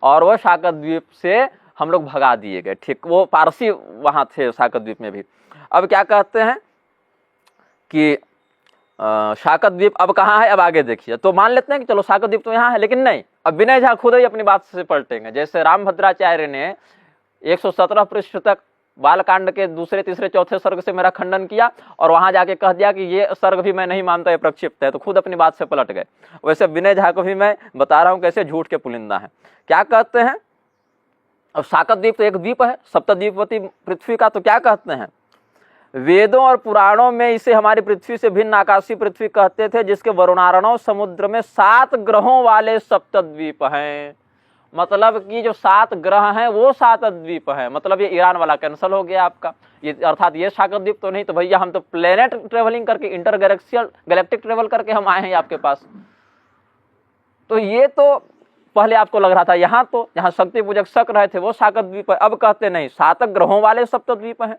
और वो शाकत द्वीप से हम लोग भगा दिए गए। ठीक, वो पारसी वहां थे शाकत द्वीप में भी। अब क्या कहते हैं कि शाकत द्वीप अब कहाँ है? अब आगे देखिए। तो मान लेते हैं कि चलो शाकत द्वीप तो यहाँ है, लेकिन नहीं, अब विनय झा खुद ही अपनी बात से पलटेंगे। जैसे रामभद्राचार्य ने 117 पृष्ठ तक बालकांड के 2, 3, 4 सर्ग से मेरा खंडन किया, और वहां जाके कह दिया कि ये सर्ग भी मैं नहीं मानता, ये प्रक्षिप्त है, तो खुद अपनी बात से पलट गए। वैसे विनय झा को भी मैं बता रहा हूं कैसे झूठ के पुलिंदा है। क्या कहते हैं? अब शाकत द्वीप तो एक द्वीप है, सप्तद्वीपवती पृथ्वी का। तो क्या कहते हैं? वेदों और पुराणों में इसे हमारी पृथ्वी से भिन्न आकाशीय पृथ्वी कहते थे, जिसके वरुणारणव समुद्र में 7 ग्रहों वाले सप्तद्वीप हैं। मतलब कि जो 7 ग्रह हैं वो 7 द्वीप हैं। मतलब ये ईरान वाला कैंसिल हो गया आपका, ये अर्थात ये शाकत द्वीप तो नहीं। तो भैया हम तो प्लेनेट ट्रेवलिंग करके, इंटर गैलेक्टिक ट्रेवल करके हम आए हैं आपके पास। तो ये तो पहले आपको लग रहा था यहाँ तो जहाँ शक्ति पूजक शक रहे थे वो शाकत द्वीप है। अब कहते नहीं, 7 ग्रहों वाले सप्तद्वीप हैं।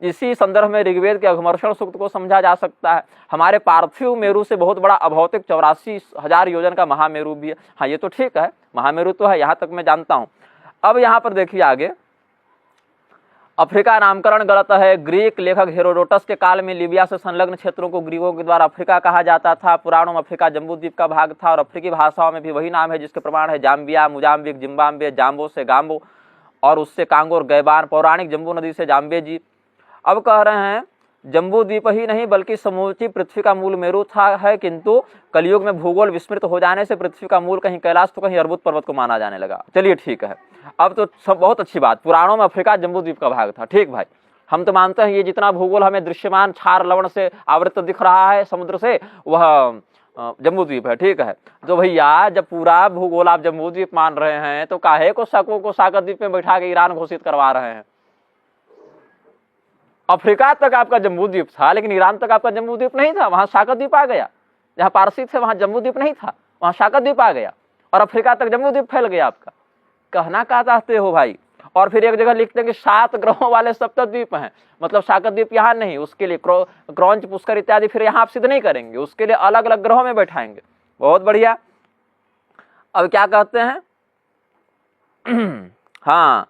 इसी संदर्भ में ऋग्वेद के अघमर्षण सूक्त को समझा जा सकता है। हमारे पार्थिव मेरु से बहुत बड़ा अभौतिक 84,000 योजन का महामेरु भी है। हाँ, ये तो ठीक है, महामेरु तो है, यहाँ तक मैं जानता हूँ। अब यहाँ पर देखिए आगे, अफ्रीका नामकरण गलत है। ग्रीक लेखक हेरोडोटस के काल में लीबिया से संलग्न क्षेत्रों को ग्रीकों के द्वारा अफ्रीका कहा जाता था। पुराणों में अफ्रीका जम्बूद्वीप का भाग था, और अफ्रीकी भाषाओं में भी वही नाम है जिसके प्रमाण है जाम्बिया, मुजाम्बिक, जिम्बाब्वे, जाम्बो से गाम्बो, और उससे कांगो और गैबान, पौराणिक जम्बू नदी से जाम्बेजी। अब कह रहे हैं जम्बू द्वीप ही नहीं बल्कि समूची पृथ्वी का मूल मेरु था है, किंतु कलयुग में भूगोल विस्मृत हो जाने से पृथ्वी का मूल कहीं कैलाश तो कहीं अर्बुद पर्वत को माना जाने लगा। चलिए ठीक है, अब तो सब बहुत अच्छी बात। पुराणों में अफ्रीका जम्बू द्वीप का भाग था, ठीक भाई, हम तो मानते हैं। ये जितना भूगोल हमें दृश्यमान क्षार लवण से आवृत दिख रहा है समुद्र से, वह जम्बू द्वीप है, ठीक है। तो भैया जब पूरा भूगोल आप जम्बू द्वीप मान रहे हैं तो काहे को शकों को सागर द्वीप में बैठा के ईरान घोषित करवा रहे हैं? अफ्रीका तक आपका जम्बू द्वीप था, लेकिन ईरान तक आपका जम्बू द्वीप नहीं था, वहां सागर द्वीप आ गया। जहां पारसी थे वहां जम्बू द्वीप नहीं था, वहां सागर द्वीप आ गया और अफ्रीका तक जम्बू द्वीप फैल गया आपका। कहना क्या चाहते हो भाई? और फिर एक जगह लिखते हैं कि 7 ग्रहों वाले सप्तद्वीप हैं, मतलब सागर द्वीप यहाँ नहीं, उसके लिए क्रौंच, पुष्कर इत्यादि फिर यहाँ आप सिद्ध नहीं करेंगे, उसके लिए अलग अलग ग्रहों में बैठाएंगे। बहुत बढ़िया। अब क्या कहते हैं हाँ,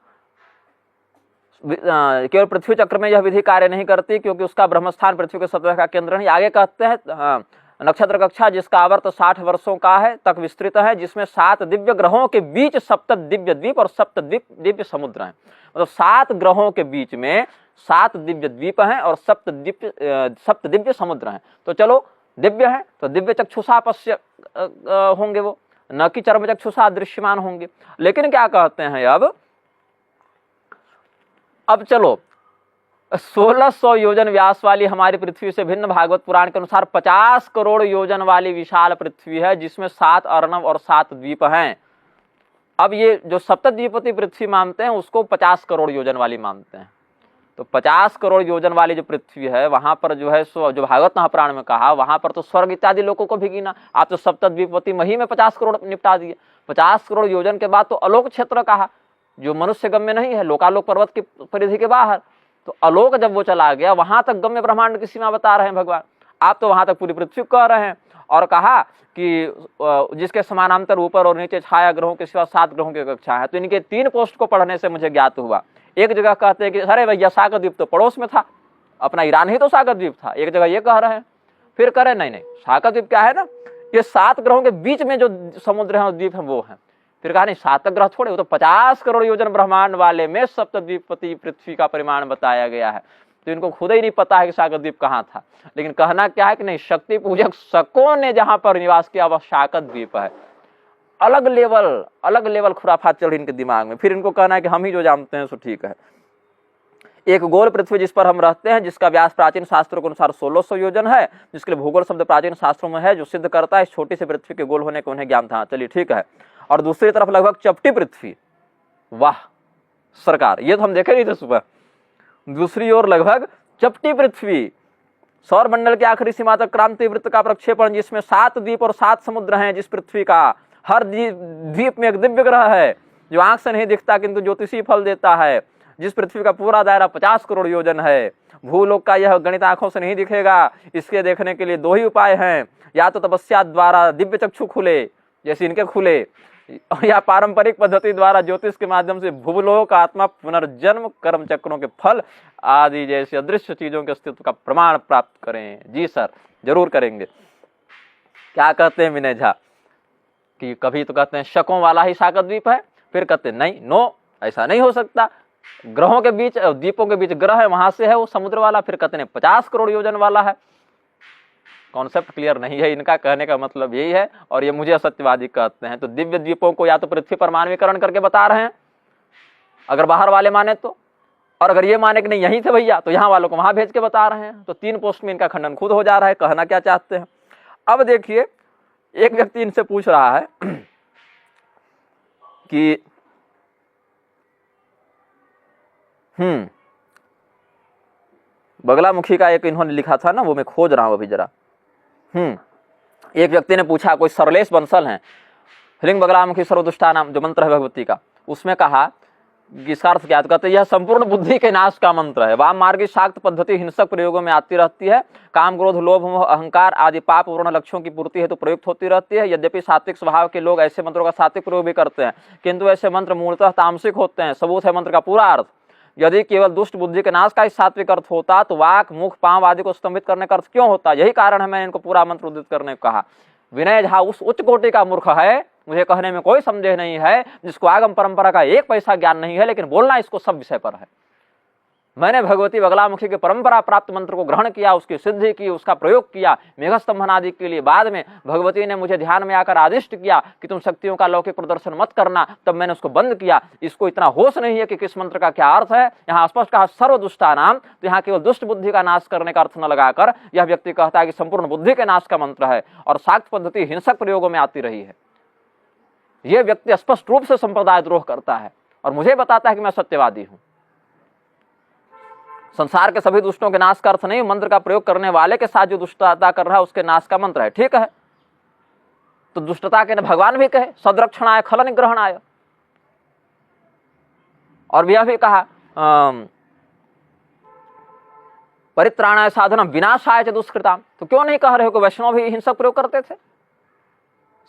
केवल पृथ्वी चक्र में यह विधि कार्य नहीं करती क्योंकि उसका ब्रह्मस्थान पृथ्वी के सतह का केंद्र नहीं। आगे कहते हैं हाँ, नक्षत्र कक्षा जिसका आवर्त 60 वर्षों का है तक विस्तृत है, जिसमें 7 दिव्य ग्रहों के बीच सप्त दिव्य द्वीप और सप्त दिव्य समुद्र हैं। मतलब 7 ग्रहों के बीच में 7 दिव्य द्वीप हैं और सप्त दिव्य समुद्र हैं। तो चलो दिव्य है तो दिव्य चक्षुषा पश्य होंगे वो, न कि चर्म चक्षुषा दृश्यमान होंगे। लेकिन क्या कहते हैं अब चलो 1600 योजन व्यास वाली हमारी पृथ्वी से भिन्न भागवत पुराण के अनुसार 50 करोड़ योजन वाली विशाल पृथ्वी है, जिसमें 7 अर्णव और 7 द्वीप हैं। अब ये जो सप्तद्वीपति पृथ्वी मानते हैं उसको 50 करोड़ योजन वाली मानते हैं। तो 50 करोड़ योजन वाली जो पृथ्वी है वहां पर जो है जो भागवत महापुराण में कहा वहां पर तो स्वर्ग इत्यादि लोगों को भी गिना। आप तो सप्तद्वीपति मही में 50 करोड़ निपटा दिए। 50 करोड़ योजन के बाद तो अलोक क्षेत्र कहा, जो मनुष्य गम्य नहीं है, लोकालोक पर्वत की परिधि के बाहर। तो अलोक जब वो चला गया वहां तक गम्य ब्रह्मांड की सीमा बता रहे हैं भगवान, आप तो वहां तक पूरी पृथ्वी कह रहे हैं। और कहा कि जिसके समानांतर ऊपर और नीचे छाया ग्रहों के सिवा 7 ग्रहों की कक्षा है। तो इनके 3 पोस्ट को पढ़ने से मुझे ज्ञात हुआ। एक जगह कहते हैं कि अरे भैया सागर द्वीप तो पड़ोस में था, अपना ईरान ही तो सागर द्वीप था। एक जगह ये कह रहे हैं, फिर कह रहे नहीं सागर द्वीप क्या है ना, ये 7 ग्रहों के बीच में जो समुद्र है और द्वीप है वो है। फिर कहा नहीं 7 ग्रह थोड़े, वो तो 50 करोड़ योजन ब्रह्मांड वाले में सप्तद्वीपति पृथ्वी का परिमाण बताया गया है। तो इनको खुद ही नहीं पता है कि सागर द्वीप कहाँ था। लेकिन कहना क्या है कि नहीं, शक्ति पूजक शकों ने जहां पर निवास किया वह सागर द्वीप है। अलग लेवल खुराफात चल रही इनके दिमाग में। फिर इनको कहना है कि हम ही जो जानते हैं सो ठीक है। एक गोल पृथ्वी जिस पर हम रहते हैं, जिसका व्यास प्राचीन शास्त्रों के अनुसार 1600 योजन है, जिसके लिए भूगोल शब्द प्राचीन शास्त्रों में है, जो सिद्ध करता है इस छोटी सी पृथ्वी के गोल होने को उन्हें ज्ञान था। चलिए ठीक है। और दूसरी तरफ लगभग चपटी पृथ्वी, वाह सरकार, ये तो हम देखे नहीं थे सुबह। दूसरी ओर लगभग चपटी पृथ्वी, सौर मंडल के आखिरी सीमा तक क्रांति वृत्त का प्रक्षेपण, जिसमें 7 द्वीप और 7 समुद्र हैं। जिस पृथ्वी का हर द्वीप में एक दिव्य ग्रह है जो आंख से नहीं दिखता किंतु ज्योतिषी फल देता है। जिस पृथ्वी का पूरा दायरा 50 करोड़ योजन है। भूलोक का यह गणित आंखों से नहीं दिखेगा। इसके देखने के लिए 2 ही उपाय हैं, या तो तपस्या द्वारा दिव्य चक्षु खुले जैसे इनके खुले, या पारंपरिक पद्धति द्वारा ज्योतिष के माध्यम से भूलोक आत्मा पुनर्जन्म कर्म चक्रों के फल आदि जैसे अदृश्य चीजों के अस्तित्व का प्रमाण प्राप्त करें। जी सर, जरूर करेंगे। क्या कहते हैं विनय झा कि कभी तो कहते हैं शकों वाला ही सागर द्वीप है, फिर कहते हैं नहीं नो ऐसा नहीं हो सकता, ग्रहों के बीच द्वीपों के बीच ग्रह है वहां से है वो समुद्र वाला। फिर कहते हैं 50 करोड़ योजन वाला है। कॉन्सेप्ट क्लियर नहीं है इनका, कहने का मतलब यही है। और ये मुझे असत्यवादी कहते हैं। तो दिव्य द्वीपों को या तो पृथ्वी पर मानवीकरण करके बता रहे हैं अगर बाहर वाले माने तो, और अगर ये माने कि नहीं यहीं थे भैया तो यहाँ वालों को वहां भेज के बता रहे हैं। तो 3 पोस्ट में इनका खंडन खुद हो जा रहा है। कहना क्या चाहते हैं? अब देखिए, एक व्यक्ति इनसे पूछ रहा है कि बगलामुखी का एक इन्होंने लिखा था ना, वो मैं खोज रहा हूं अभी जरा। एक व्यक्ति ने पूछा, कोई सरलेश बंसल है, लिंग बगलामुखी सर्वदुष्टा नाम जो मंत्र है भगवती का, उसमें कहा इसका अर्थ क्या? कहते यह संपूर्ण बुद्धि के नाश का मंत्र है। वाम मार्गी शाक्त पद्धति हिंसक प्रयोगों में आती रहती है। काम क्रोध लोभ मोह अहंकार आदि पाप पूर्ण लक्ष्यों की पूर्ति हेतु प्रयुक्त होती रहती है। यद्यपि सात्विक स्वभाव के लोग ऐसे मंत्रों का सात्विक प्रयोग भी करते हैं, किंतु ऐसे मंत्र मूलतः तामसिक होते हैं। सबूत है मंत्र का पूरा अर्थ। यदि केवल दुष्ट बुद्धि के नाश का ही सात्विक अर्थ होता तो वाक मुख पांव आदि को स्तंभित करने का अर्थ क्यों होता? यही कारण है मैंने इनको पूरा मंत्र उद्धृत करने को कहा। विनय झा उस उच्च कोटि का मूर्ख है, मुझे कहने में कोई संदेह नहीं है, जिसको आगम परंपरा का 1 पैसा ज्ञान नहीं है, लेकिन बोलना इसको सब विषय पर है। मैंने भगवती बगलामुखी के परंपरा प्राप्त मंत्र को ग्रहण किया, उसकी सिद्धि की, उसका प्रयोग किया मेघस्तंभन आदि के लिए। बाद में भगवती ने मुझे ध्यान में आकर आदिष्ट किया कि तुम शक्तियों का लौकिक प्रदर्शन मत करना, तब मैंने उसको बंद किया। इसको इतना होश नहीं है कि किस मंत्र का क्या अर्थ है। यहाँ स्पष्ट कहा सर्व दुष्टा नाम, तो यहाँ केवल दुष्ट बुद्धि का नाश करने का अर्थ न लगाकर यह व्यक्ति कहता है कि संपूर्ण बुद्धि के नाश का मंत्र है, और शाक्त पद्धति हिंसक प्रयोगों में आती रही है। यह व्यक्ति स्पष्ट रूप से संप्रदाय द्रोह करता है और मुझे बताता है कि मैं सत्यवादी हूं। संसार के सभी दुष्टों के नाश का अर्थ नहीं, मंत्र का प्रयोग करने वाले के साथ जो दुष्टता कर रहा है उसके नाश का मंत्र है। ठीक है, तो दुष्टता के भगवान भी कहे सदरक्षणाय खल निग्रहणाय, और यह भी कहा परित्राणाय साधनम विनाशाय च दुष्कृताम। तो क्यों नहीं कह रहे हो कि वैष्णव भी हिंसक प्रयोग करते थे?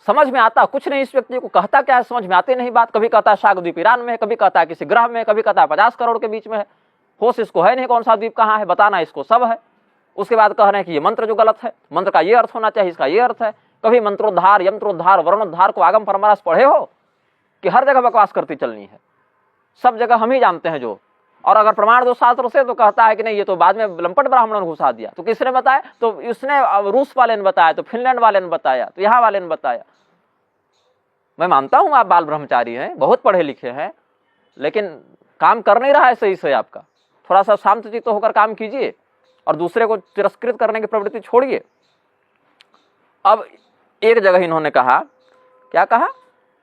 समझ में आता कुछ नहीं इस व्यक्ति को, कहता क्या है समझ में आती नहीं बात। कभी कहता है शाकद्वीप ईरान में है, कभी कहता है किसी ग्रह में, कभी कहता है 50 करोड़ के बीच में है। होश इसको है नहीं कौन सा द्वीप कहाँ है, बताना इसको सब है। उसके बाद कह रहे हैं कि ये मंत्र जो गलत है, मंत्र का ये अर्थ होना चाहिए, इसका ये अर्थ है। कभी मंत्रोद्धार, यंत्रोद्धार, वर्णोद्धार को आगम परंपरा से पढ़े हो कि हर जगह बकवास करती चलनी है? सब जगह हम ही जानते हैं जो। और अगर प्रमाण दो शास्त्र से तो कहता है कि नहीं ये तो बाद में लंपट ब्राह्मणों ने घुसा दिया। तो किसने बताया? तो उसने रूस वाले ने बताया, तो फिनलैंड वाले ने बताया, तो यहाँ वाले ने बताया। मैं मानता हूं आप बाल ब्रह्मचारी हैं, बहुत पढ़े लिखे हैं, लेकिन काम कर नहीं रहा है सही से आपका। थोड़ा सा शांतचित्त होकर काम कीजिए और दूसरे को तिरस्कृत करने की प्रवृत्ति छोड़िए। अब एक जगह इन्होंने कहा, क्या कहा?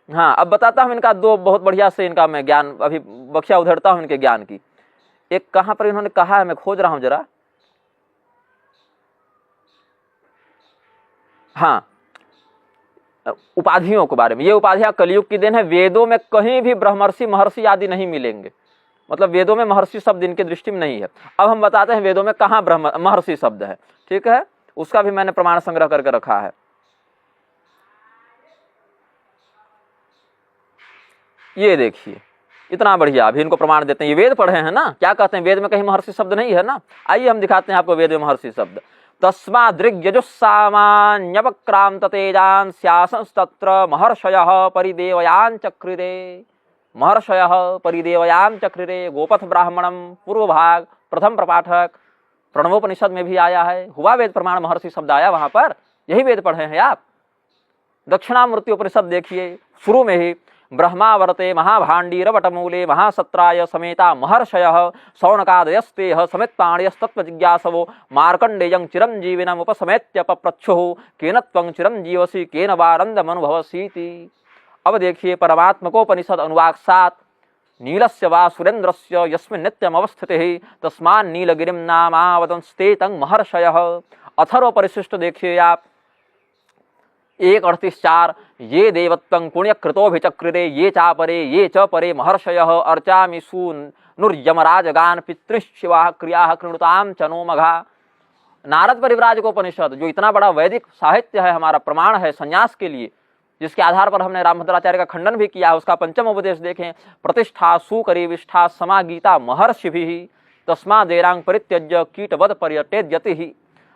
हाँ, अब बताता हूं इनका दो बहुत बढ़िया से इनका मैं ज्ञान अभी बख्शा उधेड़ता हूं इनके ज्ञान की। एक कहां पर इन्होंने कहा है, मैं खोज रहा हूं जरा। हाँ, उपाधियों के बारे में। ये उपाधियां कलयुग की देन है। वेदों में कहीं भी ब्रह्मर्षि महर्षि आदि नहीं मिलेंगे, मतलब वेदों में महर्षि शब्द इनकी दृष्टि में नहीं है। अब हम बताते हैं वेदों में कहाँ ब्रह्म महर्षि शब्द है। ठीक है, उसका भी मैंने प्रमाण संग्रह करके रखा है। ये देखिए इतना बढ़िया, अभी इनको प्रमाण देते हैं। ये वेद पढ़े हैं ना, क्या कहते हैं? वेद में कहीं महर्षि शब्द नहीं है ना। आइए हम दिखाते हैं आपको वेद में महर्षि शब्द। तस्मादृग्यजुस्सामान्यवक्रांत तेजान स्यासंस्तत्र महर्षयः परिदेवयान चक्रिरे। महर्षयः परिदेवयान चक्रिरे। गोपथ ब्राह्मणम पूर्व भाग प्रथम प्रपाठक प्रणवोपनिषद में भी आया है। हुआ वेद प्रमाण महर्षि शब्द आया वहां पर, यही वेद पढ़े हैं आप। दक्षिणामूर्ति उपनिषद देखिए, शुरू में ही ब्रह्मावर्ते महाभाण्डीरवटमूले महासत्राय समेता महर्षयः सौनकादयस्तेह समेत्पाणयस्तत्व जिज्ञासवो मार्कण्डेयं चिरंजीविनम् उपसमेत्य पप्रच्छुः केन त्वं चिरंजीवसि केन वारंदमनुभवसीति। अब देखिए परमात्मकोपनिषद अनुवाक 7। नीलस्य वा सुरेन्द्रस्य यस्मिन् नित्यम् अवस्थितिः तस्मान् नीलगिरिं नामावदंस्ते तं महर्षयः। अथर्व परिशिष्ट देखिए आप 1:38-4। ये देवत्वं पुण्यकृतोभिचक्रिरे ये चापरे ये च परे महर्षयः अर्चामि सूनुर्यमराजगान पितृशिवाः क्रियाः कृणुतां च नो मघा। नारद परिव्राजकोपनिषद जो इतना बड़ा वैदिक साहित्य है, हमारा प्रमाण है संन्यास के लिए, जिसके आधार पर हमने रामभद्राचार्य का खंडन भी किया है। उसका पंचम उपदेश देखें, प्रतिष्ठा सुकरी विष्ठा समागीता महर्षिभिः तस्मादेरांग परित्यज्य कीटवद पर्यटेद्यति।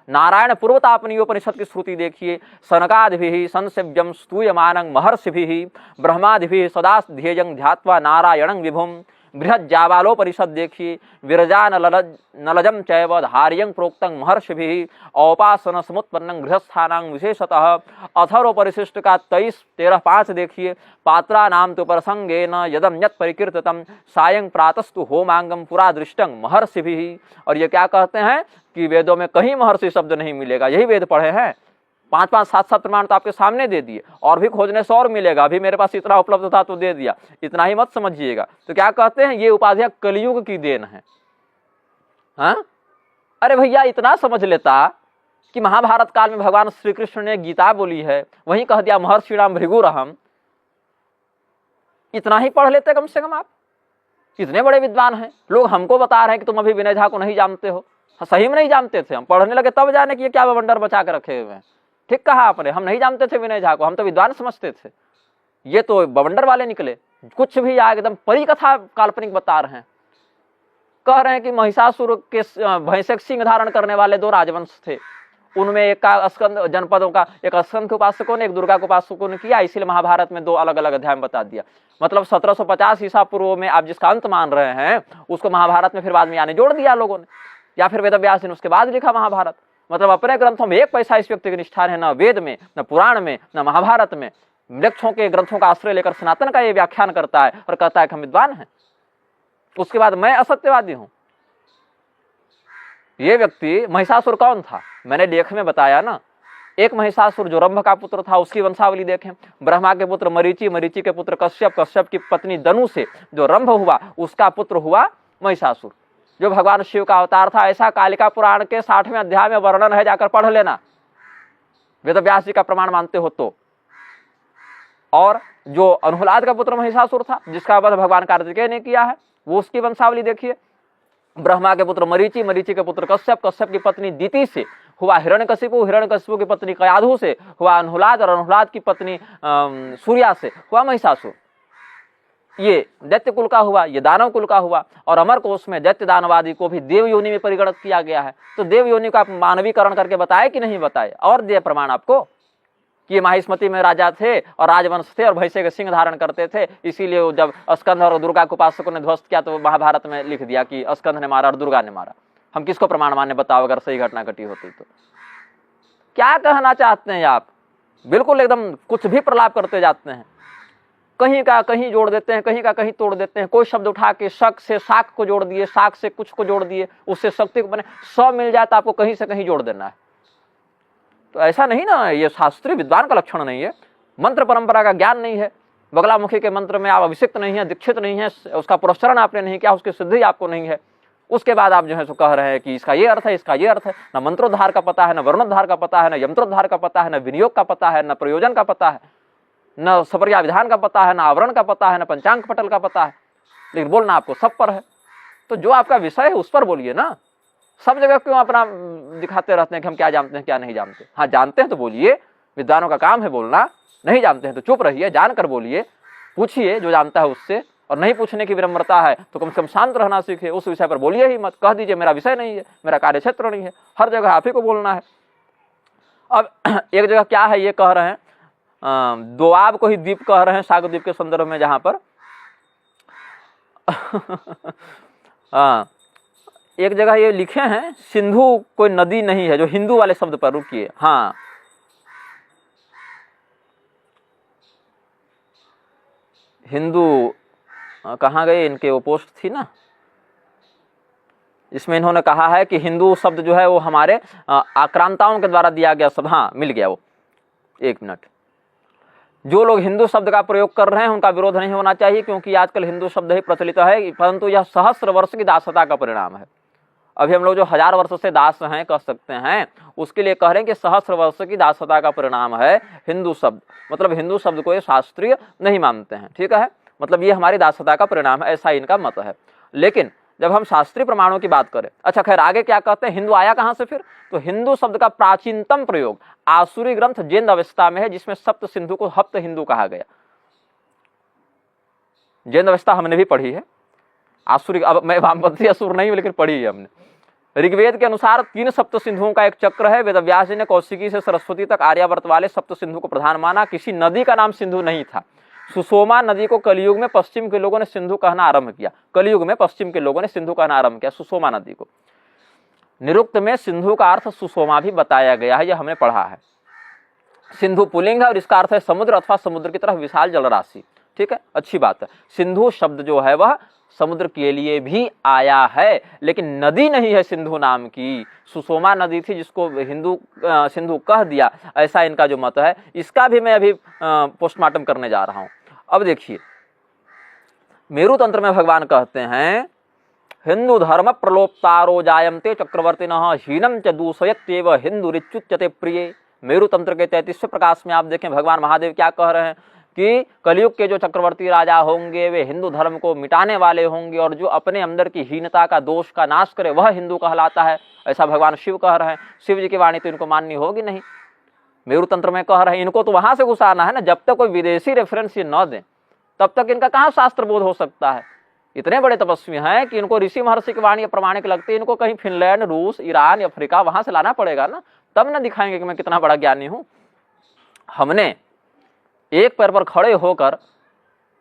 नारायण पूर्वतापनीयोपनिषद की श्रुति देखिए, सनकादिभिः संसेव्यं स्तूयमानं महर्षिभिः ब्रह्मादिभिः सदा ध्येयं ध्यात्वा नारायणं विभुम्। बृहज्जाबालोपनिषद देखिए, विरजा नलजं चैव धार्यं प्रोक्तं महर्षिभिः औपासन समुत्पन्नं गृहस्थानां विशेषतः। अथर्व परिशिष्ट का 23:13-5 देखिए, पात्रा नाम तो प्रसंगेन यदम यत् परिकीर्तितं सायं प्रातस्तु होमांगम पुरा दृष्टं महर्षिभिः। और ये क्या कहते हैं कि वेदों में कहीं महर्षि शब्द नहीं मिलेगा। यही वेद पढ़े हैं, 5-5 7-7 प्रमाण तो आपके सामने दे दिए, और भी खोजने से और मिलेगा। अभी मेरे पास इतना उपलब्ध था तो दे दिया, इतना ही मत समझिएगा। तो क्या कहते हैं, ये उपाधियां कलयुग की देन है। हाँ, अरे भैया इतना समझ लेता कि महाभारत काल में भगवान श्री कृष्ण ने गीता बोली है, वहीं कह दिया महर्षिणाम भृगुरहम्। इतना ही पढ़ लेते कम से कम आप। इतने बड़े विद्वान हैं, लोग हमको बता रहे हैं कि तुम अभी विनय झा को नहीं जानते हो। सही में नहीं जानते थे, हम पढ़ने लगे तब जाने कि ये क्या बवंडर बचा के रखे हुए हैं। ठीक कहा आपने, हम नहीं जानते थे विनय झा को, हम तो विद्वान समझते थे। ये तो बवंडर वाले निकले, कुछ भी आ एकदम परी कथा काल्पनिक बता रहे हैं। कह रहे हैं कि महिषासुर के भैंसे सिंह धारण करने वाले 2 राजवंश थे, उनमें एक का स्कंद जनपदों का एक स्कंद के उपासकों ने, एक दुर्गा के उपासकों ने किया, इसीलिए महाभारत में 2 अलग अलग अध्याय में बता दिया। मतलब 1750 ईसा पूर्व में आप जिसका अंत मान रहे हैं उसको महाभारत में फिर बाद में यानी जोड़ दिया लोगों ने, या फिर वेद व्यास ने उसके बाद लिखा महाभारत। मतलब अपने ग्रंथों में 1 पैसा इस व्यक्ति के निष्ठान है, न वेद में, न पुराण में, न महाभारत में। वृक्षों के ग्रंथों का आश्रय लेकर सनातन का ये व्याख्यान करता है और कहता है कि हम विद्वान हैं। उसके बाद मैं असत्यवादी हूं। ये व्यक्ति महिषासुर कौन था? मैंने लेख में बताया ना, एक महिषासुर जो रंभ का पुत्र था, उसकी वंशावली देखें। ब्रह्मा के पुत्र मरीचि, मरीचि के पुत्र कश्यप, कश्यप की पत्नी दनु से जो रंभ हुआ उसका पुत्र हुआ महिषासुर, जो भगवान शिव का अवतार था। ऐसा कालिका पुराण के 60वें अध्याय में वर्णन है, जाकर पढ़ लेना, वेद व्यास जी का प्रमाण मानते हो तो। और जो अनुहलाद का पुत्र महिषासुर था, जिसका वध भगवान कार्तिकेय ने किया है, वो उसकी वंशावली देखिए। ब्रह्मा के पुत्र मरीचि, मरीचि के पुत्र कश्यप, कश्यप की पत्नी दीति से हुआ हिरण्यकशिपु, हिरण्यकशिपु की पत्नी कयाधु से हुआ अनुहलाद, और अनुहलाद की पत्नी सूर्या से हुआ महिषासुर। ये दैत्य कुल का हुआ, ये दानव कुल का हुआ। और अमर कोश में दैत्य दानवादी को भी देव योनि में परिगणित किया गया है। तो देव योनि का आप मानवीकरण करके बताए कि नहीं बताए? और दे प्रमाण आपको कि ये माहिष्मति में राजा थे और राजवंश थे और भैंसे के सिंह धारण करते थे, इसीलिए जब स्कंद और दुर्गा के उपासकों ने ध्वस्त किया तो महाभारत में लिख दिया कि स्कंद ने मारा और दुर्गा ने मारा। हम किसको प्रमाण माने बताओ, अगर सही घटना घटी होती तो? क्या कहना चाहते हैं आप? बिल्कुल एकदम कुछ भी प्रलाप करते जाते हैं, कहीं का कहीं जोड़ देते हैं, कहीं का कहीं तोड़ देते हैं। कोई शब्द उठा के शक से शाक को जोड़ दिए, शाक से कुछ को जोड़ दिए, उससे शक्ति को बने 100 मिल जाए तो आपको कहीं से कहीं जोड़ देना है। तो ऐसा नहीं ना, ये शास्त्रीय विद्वान का लक्षण नहीं है। मंत्र परंपरा का ज्ञान नहीं है, बगलामुखी के मंत्र में आप अभिषिक्त नहीं है, दीक्षित नहीं है, उसका पुरस्करण आपने नहीं किया, उसकी सिद्धि आपको नहीं है, उसके बाद आप जो है सो कह रहे हैं कि इसका ये अर्थ है, इसका ये अर्थ है। न मंत्रोद्धार का पता है, न वर्णोद्धार का पता है, न यंत्रोद्धार का पता है, न विनियोग का पता है, न प्रयोजन का पता है, न सपर्या विधान का पता है, न आवरण का पता है, न पंचांग पटल का पता है, लेकिन बोलना आपको सब पर है। तो जो आपका विषय है उस पर बोलिए ना। सब जगह क्यों अपना दिखाते रहते हैं कि हम क्या जानते हैं क्या नहीं जानते? हाँ, जानते हैं तो बोलिए, विद्वानों का काम है बोलना। नहीं जानते हैं तो चुप रहिए, जानकर बोलिए, पूछिए जो जानता है उससे। और नहीं पूछने की विनम्रता है तो कम से कम शांत रहना सीखिए, उस विषय पर बोलिए ही मत। कह दीजिए मेरा विषय नहीं है, मेरा कार्य क्षेत्र नहीं है, हर जगह आप ही को बोलना है। अब एक जगह क्या है ये कह रहे हैं, दोआब को ही द्वीप कह रहे हैं सागर द्वीप के संदर्भ में, जहां पर एक जगह ये लिखे हैं सिंधु कोई नदी नहीं है, जो हिंदू वाले शब्द पर रुकिए। हाँ, हिंदू कहाँ गए इनके? वो पोस्ट थी ना, इसमें इन्होंने कहा है कि हिंदू शब्द जो है वो हमारे आक्रांताओं के द्वारा दिया गया शब्द। हाँ, मिल गया वो, 1 मिनट। जो लोग हिंदू शब्द का प्रयोग कर रहे हैं उनका विरोध नहीं होना चाहिए, क्योंकि आजकल हिंदू शब्द ही प्रचलित है, परंतु यह सहस्र वर्ष की दासता का परिणाम है। अभी हम लोग जो 1000 वर्ष से दास हैं कह सकते हैं, उसके लिए कह रहे हैं कि सहस्र वर्ष की दासता का परिणाम है हिंदू शब्द। मतलब हिंदू शब्द को ये शास्त्रीय नहीं मानते हैं, ठीक है। मतलब ये हमारी दासता का परिणाम है, ऐसा इनका मत है। लेकिन जब हम शास्त्रीय प्रमाणों की बात करें, अच्छा खैर आगे क्या कहते हैं, हिंदू आया कहां से फिर? तो हिंदू शब्द का प्राचीनतम प्रयोग आसुरी ग्रंथ जेंद अवस्था में है, जिसमें सप्त सिंधु को हप्त हिंदू कहा गया। जेंद अवस्था हमने भी पढ़ी है, आसुरी, अब मैं वामपंथी असुर नहीं हूं लेकिन पढ़ी है हमने। ऋग्वेद के अनुसार 3 सप्त सिंधुओं का एक चक्र है। वेद व्यास जी ने कौशिकी से सरस्वती तक आर्यावर्त वाले सप्त सिंधु को प्रधान माना। किसी नदी का नाम सिंधु नहीं था। सुषोमा नदी को कलयुग में पश्चिम के लोगों ने सिंधु कहना आरंभ किया। कलयुग में पश्चिम के लोगों ने सिंधु कहना आरंभ किया सुषोमा नदी को। निरुक्त में सिंधु का अर्थ सुषोमा भी बताया गया है, यह हमने पढ़ा है। सिंधु पुल्लिंग है और इसका अर्थ है समुद्र अथवा समुद्र की तरफ विशाल जलराशि, ठीक है, अच्छी बात है। सिंधु शब्द जो है वह समुद्र के लिए भी आया है, लेकिन नदी नहीं है सिंधु नाम की। सुषोमा नदी थी जिसको हिंदू सिंधु कह दिया, ऐसा इनका जो मत है। इसका भी मैं अभी पोस्टमार्टम करने जा रहा हूं। अब देखिए, मेरु तंत्र में भगवान कहते हैं हिंदू धर्म प्रलोप्तारो जायन्ते चक्रवर्तिनः हीनम च दूषयत्येव हिंदुरिच्युच्यते प्रिय। मेरु तंत्र के 33वें प्रकाश में आप देखें भगवान महादेव क्या कह रहे हैं कि कलयुग के जो चक्रवर्ती राजा होंगे वे हिंदू धर्म को मिटाने वाले होंगे, और जो अपने अंदर की हीनता का दोष का नाश करे वह हिंदू कहलाता है, ऐसा भगवान शिव कह रहे हैं। शिव जी की वाणी तो इनको माननी होगी नहीं, मेरु तंत्र में कह रहे हैं। इनको तो वहां से घुसाना है ना, जब तक कोई विदेशी रेफरेंस ये न दें तब तक इनका कहाँ शास्त्र बोध हो सकता है। इतने बड़े तपस्वी हैं कि इनको ऋषि महर्षि की वाणी प्रमाणिक लगती है। इनको कहीं फिनलैंड, रूस, ईरान, अफ्रीका वहां से लाना पड़ेगा ना, तब न दिखाएंगे कि मैं कितना बड़ा ज्ञानी हूँ। हमने एक पैर पर खड़े होकर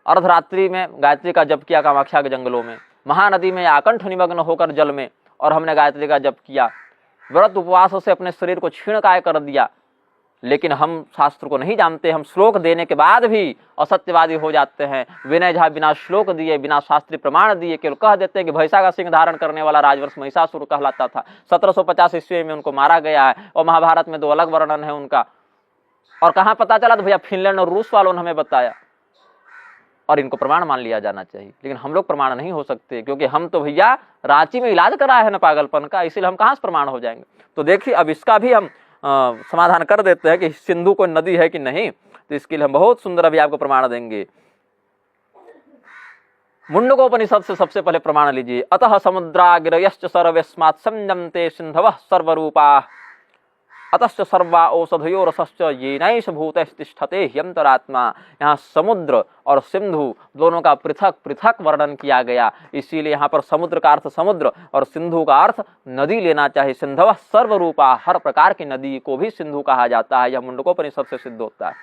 अर्धरात्रि में गायत्री का जप किया कामाख्या के जंगलों में, महानदी में आकंठ निमग्न होकर जल में, और हमने गायत्री का जप किया, व्रत उपवासों से अपने शरीर को क्षीणकाय कर दिया। लेकिन हम शास्त्र को नहीं जानते, हम श्लोक देने के बाद भी असत्यवादी हो जाते हैं। विनय झा बिना श्लोक दिए, बिना शास्त्रीय प्रमाण दिए केवल कह देते हैं कि भैंसा का सिंह धारण करने वाला राजवंश महिषासुर कहलाता था, 1750 ईस्वी में उनको मारा गया है, और महाभारत में 2 अलग वर्णन है उनका। और कहाँ पता चला? तो भैया फिनलैंड और रूस वालों ने हमें बताया, और इनको प्रमाण मान लिया जाना चाहिए। लेकिन हम लोग प्रमाण नहीं हो सकते, क्योंकि हम तो भैया रांची में इलाज कराया है ना पागलपन का, इसीलिए हम कहाँ से प्रमाण हो जाएंगे। तो देखिए अब इसका भी हम समाधान कर देते हैं कि सिंधु कोई नदी है कि नहीं। तो इसके लिए हम बहुत सुंदर अभी आपको प्रमाण देंगे। मुंडकोपनिषद से सबसे पहले प्रमाण लीजिए। अतः समुद्राग्रयश्च सर्वस्मात् संयमते सिंधवः सर्वरूपा अतश्च सर्वा औषधयो रसश्च येनैष भूतैस्तिष्ठते ह्यंतरात्मा। यहाँ समुद्र और सिंधु दोनों का पृथक पृथक वर्णन किया गया, इसीलिए यहाँ पर समुद्र का अर्थ समुद्र और सिंधु का अर्थ नदी लेना चाहिए। सिंधवः सर्वरूपा, हर प्रकार की नदी को भी सिंधु कहा जाता है, यह मुंडकोपनिषद से सिद्ध होता है।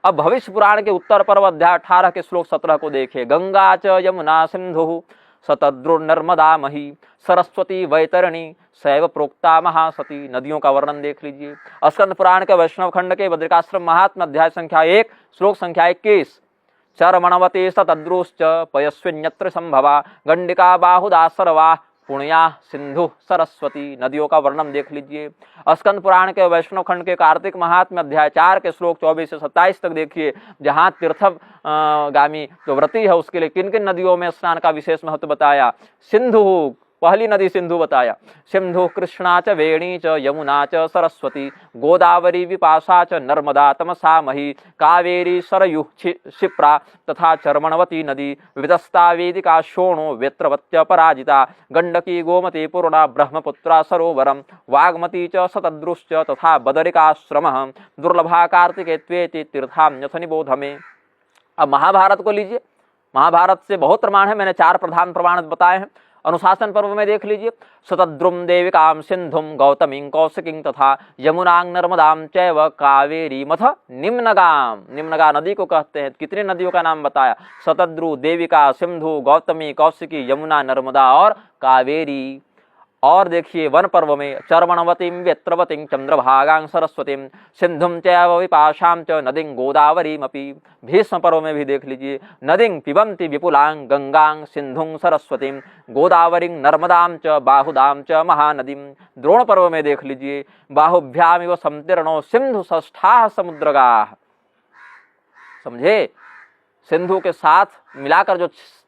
अब भविष्य पुराण के उत्तर पर्व अध्याय 18 के श्लोक 17 को देखिए। गंगा च यमुना सिंधु सतद्रुर्नर्मदा मही सरस्वती वैतरणी सैव प्रोक्ता महासती। नदियों का वर्णन देख लीजिए। स्कंद पुराण के वैष्णव खंड के बद्रिकाश्रम महात्म्य अध्याय संख्या 1 श्लोक संख्या 21। चरमणवते सतद्रुश्च पयस्विन्यत्र संभवा गंडिका बाहुदा सर्वा पुण्या सिंधु सरस्वती। नदियों का वर्णन देख लीजिए। स्कंद पुराण के वैष्णव खंड के कार्तिक महात्म्य अध्याय 4 के श्लोक 24 से 27 तक देखिए, जहाँ तीर्थ गामी जो व्रती है उसके लिए किन किन नदियों में स्नान का विशेष महत्व बताया। सिंधु, पहली नदी सिंधु बताया। सिंधु कृष्णा च वेणी च यमुना च सरस्वती गोदावरी विपाशा च नर्मदा तमसा मही कावेरी सरयु क्षिप्रा तथा चर्मणवती नदी वितस्ता वेदिका शोणो वेत्रवत्य पराजिता गंडकी गोमती पूर्णा ब्रह्मपुत्रा सरोवरम वाग्मती च सतद्रुश्च तथा बदरिकाश्रमः दुर्लभा कार्तिके त्वेति तीर्थान्यथ निबोध में। अब महाभारत को लीजिए। महाभारत से बहुत प्रमाण है, मैंने 4 प्रधान प्रमाण बताए हैं। अनुशासन पर्व में देख लीजिए। सतद्रुम देविकाम सिंधुम गौतमीं कौशिकीं तथा यमुनां नर्मदां चैव कावेरी मथ निम्नगाम। निम्नगा नदी को कहते हैं। कितनी नदियों का नाम बताया? सतद्रु, देविका, सिंधु, गौतमी, कौशिकी, यमुना, नर्मदा और कावेरी। और देखिए वन पर्व में चर्मणवतीं व्यत्रवतीं चंद्रभागां सरस्वतीं सिंधुम चैव विपाशां च नदीं गोदावरीमपि। भीष्म पर्व में भी देख लीजिए। नदीं पिबन्ति विपुलां गंगां सिंधुं सरस्वतीं गोदावरीं नर्मदां च बाहुदां च महानदीं। द्रोण पर्व में देख लीजिए। बाहुभ्यामिव संतीर्णो सिंधु षष्ठाः समुद्रगाः। समझे? सिंधु के साथ मिलाकर जो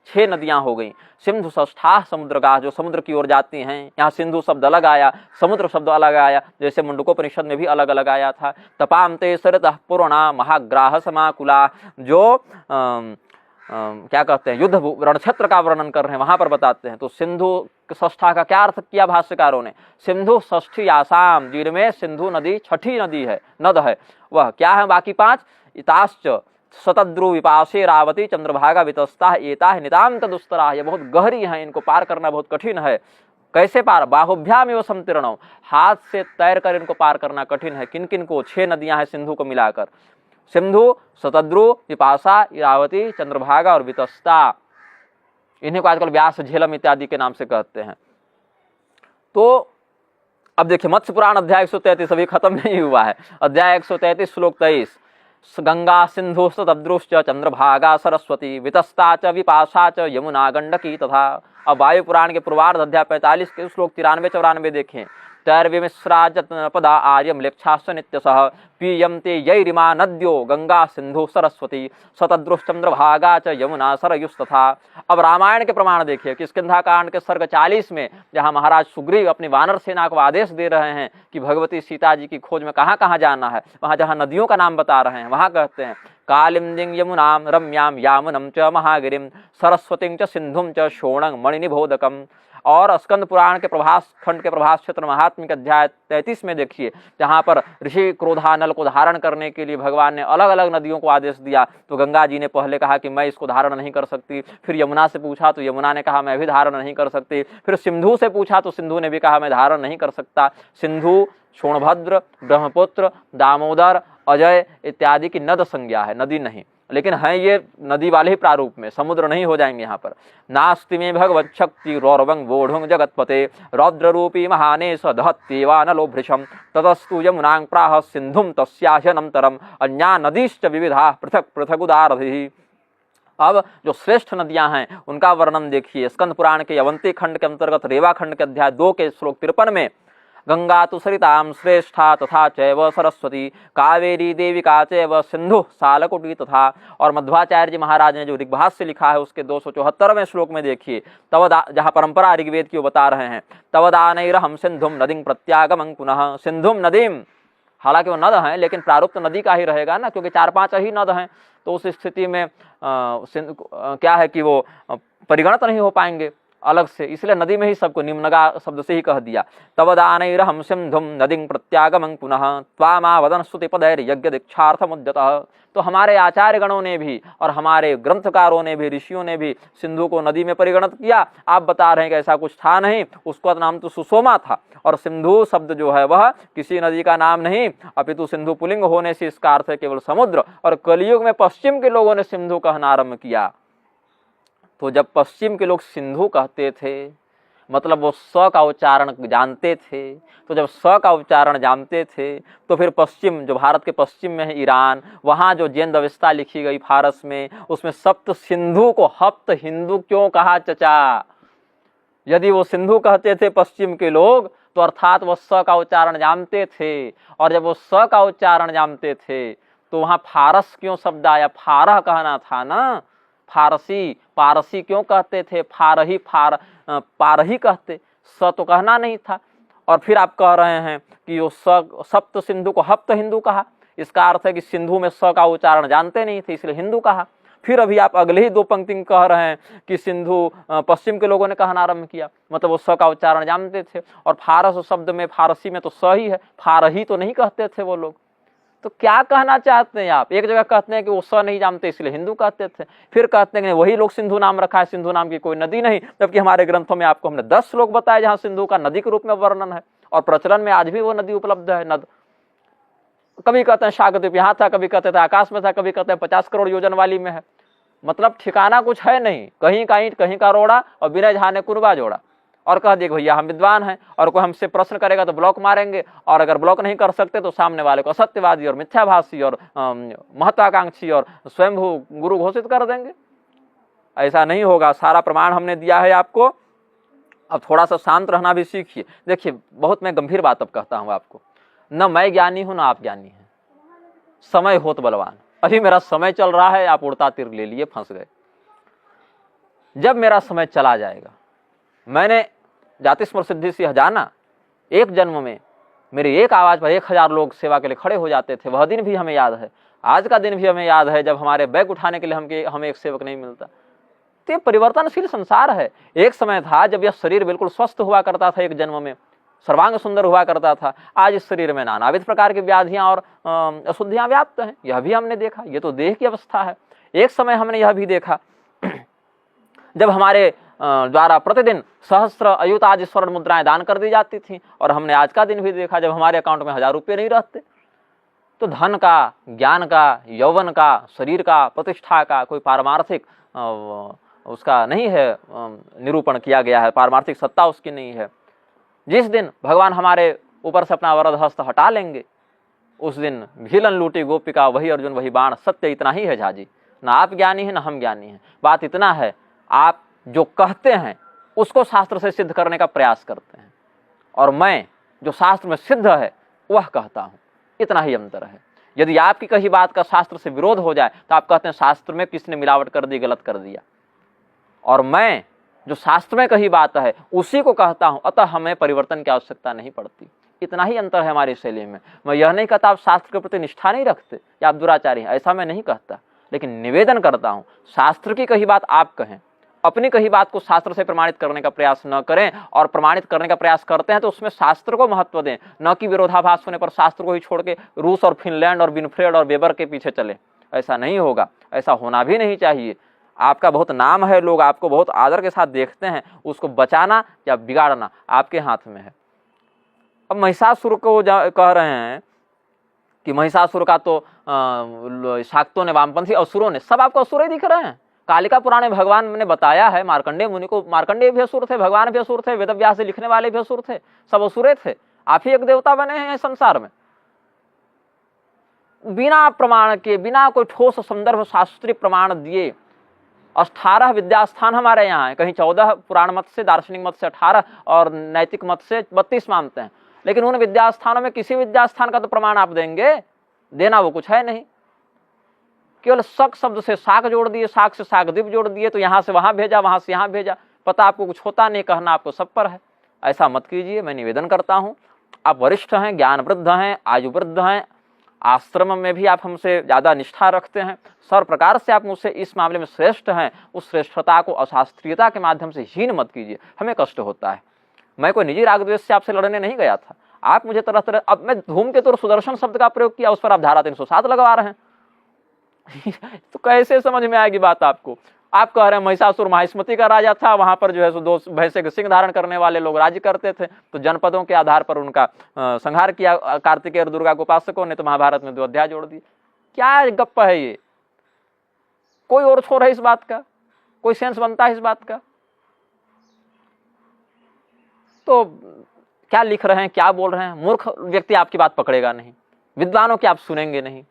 6 नदियां हो गई। सिंधु षष्ठाः समुद्रगाः, जो समुद्र की ओर जाती हैं। यहाँ सिंधु शब्द अलग आया, समुद्र शब्द अलग आया, जैसे मुंडकोपनिषद में भी अलग अलग आया था। तपाम ते सरितः पूर्णा महाग्राह समाकुला, जो क्या कहते हैं युद्ध रणक्षेत्र का वर्णन कर रहे हैं, वहां पर बताते हैं। तो सिंधु षष्ठा का क्या अर्थ किया भाष्यकारों ने? सिंधु षष्ठी आसाम, जिनमें सिंधु नदी छठी नदी है, नद है। वह क्या है? बाकी 5 इताश्च सतद्रु विपाशे रावती चंद्रभागा वितस्ता एता नितांत दुस्तरा। ये बहुत गहरी हैं, इनको पार करना बहुत कठिन है। कैसे पार? बाहुभ्याम एवं संतीर्णो, हाथ से तैर कर इनको पार करना कठिन है। किन किन को? 6 नदियां हैं सिंधु को मिलाकर। सिंधु, सतद्रु, विपाशा, इरावती, चंद्रभागा और वितस्ता। इन्हीं को आजकल व्यास, झेलम इत्यादि के नाम से कहते हैं। तो अब देखिए मत्स्य पुराण अध्याय 133 अभी खत्म नहीं हुआ है। अध्याय 133 श्लोक 23। गंगा सिंधु सतद्रुश्च चंद्रभागा सरस्वती वितस्ता च विपाशा च यमुना गंडकी तथा। अब वायु पुराण के पूर्वार्ध अध्याय 45 के श्लोक 93-94 देखें। तैर्विमिश्रा जत्नपदा आर्यम लेक्षाश्च नित्यसः पीयन्ते यैरिमा नद्यो गंगा सिंधु सरस्वती सतद्रुश्चंद्रभागा च यमुना सरयुस्तथा। अब रामायण के प्रमाण देखिए। किष्किंधा के सर्ग 40 में जहाँ महाराज सुग्रीव अपनी वानर सेना को आदेश दे रहे हैं कि भगवती सीता जी की खोज में कहाँ कहाँ जाना है, वहाँ जहाँ नदियों का नाम बता रहे हैं, वहाँ कहते हैं कालिंदिं यमुनां रम्यां यामुनं च महागिरिं सरस्वतीं च सिंधुं च शोणं मणिनिबोधकम्। और स्कंद पुराण के प्रभास खंड के प्रभास क्षेत्र महात्म्य के अध्याय 33 में देखिए, जहाँ पर ऋषि क्रोधानल को धारण करने के लिए भगवान ने अलग अलग नदियों को आदेश दिया। तो गंगा जी ने पहले कहा कि मैं इसको धारण नहीं कर सकती, फिर यमुना से पूछा तो यमुना ने कहा मैं भी धारण नहीं कर सकती, फिर सिंधु से पूछा तो सिंधु ने भी कहा मैं धारण नहीं कर सकता। सिंधु, सोनभद्र, ब्रह्मपुत्र, दामोदर, अजय इत्यादि की नद संज्ञा है, नदी नहीं, लेकिन है ये नदी वाले ही प्रारूप में, समुद्र नहीं हो जाएंगे यहाँ पर। नास्ति में भगवत शक्ति रौरवं वोढुं जगतपते रौद्र रूपी महाने सदहत्येवानलो भृशम ततस्तु यमुनां प्राह सिंधुम तस्याह्यनंतरम अन्या नदीश्च विविधा पृथक पृथक उदारभिः। अब जो श्रेष्ठ नदियां हैं उनका वर्णन देखिए, स्कंद पुराण के अवंती खंड के अंतर्गत रेवा खंड के अध्याय 2 के श्लोक 53 में, गंगा तो सरिताम श्रेष्ठा तथा चैव सरस्वती कावेरी देविका चैव सिंधु सालकुटी तथा। और मध्वाचार्य जी महाराज ने जो ऋग्भाष्य लिखा है उसके 274वें श्लोक में देखिए, तवदा, जहाँ परंपरा ऋग्वेद की वो बता रहे हैं, तवदानैरहं सिंधुम नदीं प्रत्यागमं पुनः। सिंधुम नदीम, हालांकि वो नद हैं लेकिन प्रारूप तो नदी का ही रहेगा ना, क्योंकि 4-5 ही नद हैं, तो उस स्थिति में क्या है कि वो परिगणित नहीं हो पाएंगे अलग से, इसलिए नदी में ही सबको निम्नगा शब्द से ही कह दिया। तवदानैरहं सिंधुम नदीं प्रत्यागमं पुनः त्वामावदन स्तुतिपदैर यज्ञ दीक्षार्थमुद्यतः। तो हमारे आचार्य गणों ने भी और हमारे ग्रंथकारों ने भी, ऋषियों ने भी सिंधु को नदी में परिगणित किया। आप बता रहे हैं कि ऐसा कुछ था नहीं, उसका नाम तो सुषोमा था, और सिंधु शब्द जो है वह किसी नदी का नाम नहीं, अपितु सिंधु पुलिंग होने से इसका अर्थ है केवल समुद्र। और कलयुग में पश्चिम के लोगों ने सिंधु कहना आरंभ किया। तो जब पश्चिम के लोग सिंधु कहते थे मतलब वो स का उच्चारण जानते थे, तो जब स का उच्चारण जानते थे तो फिर पश्चिम, जो भारत के पश्चिम में है ईरान, वहाँ जो जैन अवस्था लिखी गई फारस में, उसमें सप्त सिंधु को हप्त हिंदू क्यों कहा चचा? यदि वो सिंधु कहते थे पश्चिम के लोग तो अर्थात वो स का उच्चारण जानते थे, और जब वो स का उच्चारण जानते थे तो वहाँ फारस क्यों शब्द आया? फारह कहना था ना, फारसी, पारसी क्यों कहते थे? फारही, पारही कहते, स तो कहना नहीं था। और फिर आप कह रहे हैं कि वो सप्त सिंधु को हप्त हिंदू कहा, इसका अर्थ है कि सिंधु में स का उच्चारण जानते नहीं थे इसलिए हिंदू कहा। फिर अभी आप अगले ही 2 पंक्ति में कह रहे हैं कि सिंधु पश्चिम के लोगों ने कहना आरंभ किया, मतलब वो स का उच्चारण जानते थे। और फारस शब्द में, फारसी में तो स ही है, फारही तो नहीं कहते थे वो लोग। तो क्या कहना चाहते हैं आप? एक जगह कहते हैं कि वो स नहीं जानते इसलिए हिंदू कहते थे, फिर कहते हैं कि वही लोग सिंधु नाम रखा है, सिंधु नाम की कोई नदी नहीं, जबकि हमारे ग्रंथों में आपको हमने 10 श्लोक बताए जहाँ सिंधु का नदी के रूप में वर्णन है, और प्रचलन में आज भी वो नदी उपलब्ध है। नद कभी कहते हैं शागद्वीप यहाँ था, कभी कहते थे आकाश में था, कभी कहते हैं 50 करोड़ योजन वाली में है, मतलब ठिकाना कुछ है नहीं, कहीं का ईंट कहीं का रोड़ा, और विनय झा ने कुरबा जोड़ा और कह दिए भैया हम विद्वान हैं, और कोई हमसे प्रश्न करेगा तो ब्लॉक मारेंगे, और अगर ब्लॉक नहीं कर सकते तो सामने वाले को असत्यवादी और मिथ्याभाषी और महत्वाकांक्षी और स्वयंभू गुरु घोषित कर देंगे। ऐसा नहीं होगा, सारा प्रमाण हमने दिया है आपको। अब थोड़ा सा शांत रहना भी सीखिए। देखिए बहुत मैं गंभीर बात अब कहता हूँ आपको, न मैं ज्ञानी हूँ न आप ज्ञानी हैं, समय होत बलवान। अभी मेरा समय चल रहा है, आप उड़ता तीर ले लिए, फंस गए। जब मेरा समय चला जाएगा, मैंने जाति स्मर सिद्धि से जाना, एक जन्म में मेरी एक आवाज पर 1000 लोग सेवा के लिए खड़े हो जाते थे, वह दिन भी हमें याद है, आज का दिन भी हमें याद है जब हमारे बैग उठाने के लिए हमें एक सेवक नहीं मिलता। तो ये परिवर्तनशील संसार है। एक समय था जब यह शरीर बिल्कुल स्वस्थ हुआ करता था, एक जन्म में सर्वांग सुंदर हुआ करता था, आज इस शरीर में नानाविध प्रकार की व्याधियां और अशुद्धियां व्याप्त हैं, यह भी हमने देखा। ये तो देह की अवस्था है। एक समय हमने यह भी देखा जब हमारे द्वारा प्रतिदिन सहस्त्र अयुत आदि स्वर्ण मुद्राएं दान कर दी जाती थी, और हमने आज का दिन भी देखा जब हमारे अकाउंट में 1000 रुपये नहीं रहते। तो धन का, ज्ञान का, यौवन का, शरीर का, प्रतिष्ठा का कोई पारमार्थिक उसका नहीं है, निरूपण किया गया है, पारमार्थिक सत्ता उसकी नहीं है। जिस दिन भगवान हमारे ऊपर से अपना वरद हस्त हटा लेंगे, उस दिन भीलन लूटी गोपिका वही अर्जुन वही बाण, सत्य इतना ही है झाजी। ना आप ज्ञानी हैं ना हम ज्ञानी हैं। बात इतना है, आप जो कहते हैं उसको शास्त्र से सिद्ध करने का प्रयास करते हैं, और मैं जो शास्त्र में सिद्ध है वह कहता हूँ, इतना ही अंतर है। यदि आपकी कही बात का शास्त्र से विरोध हो जाए तो आप कहते हैं शास्त्र में किसने मिलावट कर दी, गलत कर दिया, और मैं जो शास्त्र में कही बात है उसी को कहता हूँ, अतः हमें परिवर्तन की आवश्यकता नहीं पड़ती। इतना ही अंतर है हमारी शैली में। मैं यह नहीं कहता आप शास्त्र के प्रति निष्ठा नहीं रखते या आप दुराचारी हैं, ऐसा मैं नहीं कहता, लेकिन निवेदन करता हूँ शास्त्र की कही बात आप कहें, अपनी कही बात को शास्त्र से प्रमाणित करने का प्रयास न करें, और प्रमाणित करने का प्रयास करते हैं तो उसमें शास्त्र को महत्व दें, न कि विरोधाभास होने पर शास्त्र को ही छोड़ के रूस और फिनलैंड और विनफ्रेड और वेबर के पीछे चले। ऐसा नहीं होगा, ऐसा होना भी नहीं चाहिए। आपका बहुत नाम है, लोग आपको बहुत आदर के साथ देखते हैं, उसको बचाना या बिगाड़ना आपके हाथ में है। अब महिषासुर को कह रहे हैं कि महिषासुर का तो शाक्तों ने, वामपंथी असुरों ने, सब आपको असुर ही दिख रहे हैं। कालिका पुराण में भगवान ने बताया है मार्कंडेय मुनि को, मार्कंडेय भी असुर थे, भगवान भी असुर थे, वेदव्यास से लिखने वाले भी असुर थे, सब असुरे थे। आप ही एक देवता बने हैं संसार में। बिना प्रमाण के, बिना कोई ठोस संदर्भ शास्त्रीय प्रमाण दिए 18 विद्यास्थान हमारे यहाँ है, कहीं 14 पुराण मत से, दार्शनिक मत से 18 और नैतिक मत से 32 मानते हैं। लेकिन उन विद्यास्थानों में किसी विद्यास्थान का तो प्रमाण आप देंगे? देना वो कुछ है नहीं। केवल शक शब्द से शाक जोड़ दिए, शाक से शाकद्वीप जोड़ दिए, तो यहाँ से वहां भेजा, वहां से यहाँ भेजा, पता आपको कुछ होता नहीं, कहना आपको सब पर है। ऐसा मत कीजिए, मैं निवेदन करता हूँ। आप वरिष्ठ हैं, ज्ञान वृद्ध हैं, आयु वृद्ध हैं, आश्रम में भी आप हमसे ज़्यादा निष्ठा रखते हैं, सर्व प्रकार से आप मुझसे इस मामले में श्रेष्ठ हैं। उस श्रेष्ठता को अशास्त्रीयता के माध्यम से हीन मत कीजिए, हमें कष्ट होता है। मैं कोई निजी राग द्वेष से आपसे लड़ने नहीं गया था। आप मुझे तरह तरह, अब मैं धूमकेतु और सुदर्शन शब्द का प्रयोग किया, उस पर आप धारा 307 लगवा रहे हैं। तो कैसे समझ में आएगी बात आपको? आप कह रहे हैं महिषासुर महास्मृति का राजा था, वहां पर जो है सो 2 भैंसे के सिंह धारण करने वाले लोग राज्य करते थे, तो जनपदों के आधार पर उनका संहार किया कार्तिकेय और दुर्गा को उपासकों ने, तो महाभारत में 2 अध्याय जोड़ दिए। क्या गप्प है ये? कोई और छोर है इस बात का? कोई सेंस बनता है इस बात का? तो क्या लिख रहे हैं, क्या बोल रहे हैं? मूर्ख व्यक्ति आपकी बात पकड़ेगा नहीं, विद्वानों की आप सुनेंगे नहीं।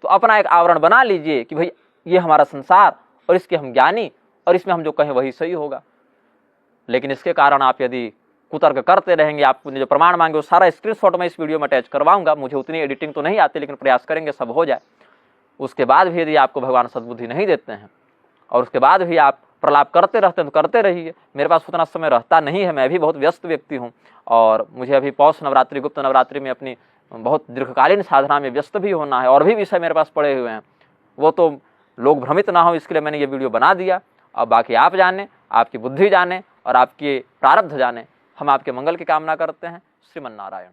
तो अपना एक आवरण बना लीजिए कि भाई ये हमारा संसार और इसके हम ज्ञानी, और इसमें हम जो कहें वही सही होगा। लेकिन इसके कारण आप यदि कुतर्क करते रहेंगे, आपने जो प्रमाण मांगे वो सारा स्क्रीनशॉट मैं इस वीडियो में अटैच करवाऊंगा। मुझे उतनी एडिटिंग तो नहीं आती, लेकिन प्रयास करेंगे सब हो जाए। उसके बाद भी यदि आपको भगवान सद्बुद्धि नहीं देते हैं और उसके बाद भी आप प्रलाप करते रहते हैं तो करते रहिए। मेरे पास उतना समय रहता नहीं है, मैं भी बहुत व्यस्त व्यक्ति हूँ, और मुझे अभी पौष नवरात्रि, गुप्त नवरात्रि में अपनी बहुत दीर्घकालीन साधना में व्यस्त भी होना है, और भी विषय मेरे पास पड़े हुए हैं। वो तो लोग भ्रमित ना हो, इसके लिए मैंने ये वीडियो बना दिया। अब बाकी आप जाने, आपकी बुद्धि जाने और आपके प्रारब्ध जाने। हम आपके मंगल की कामना करते हैं। श्रीमन नारायण।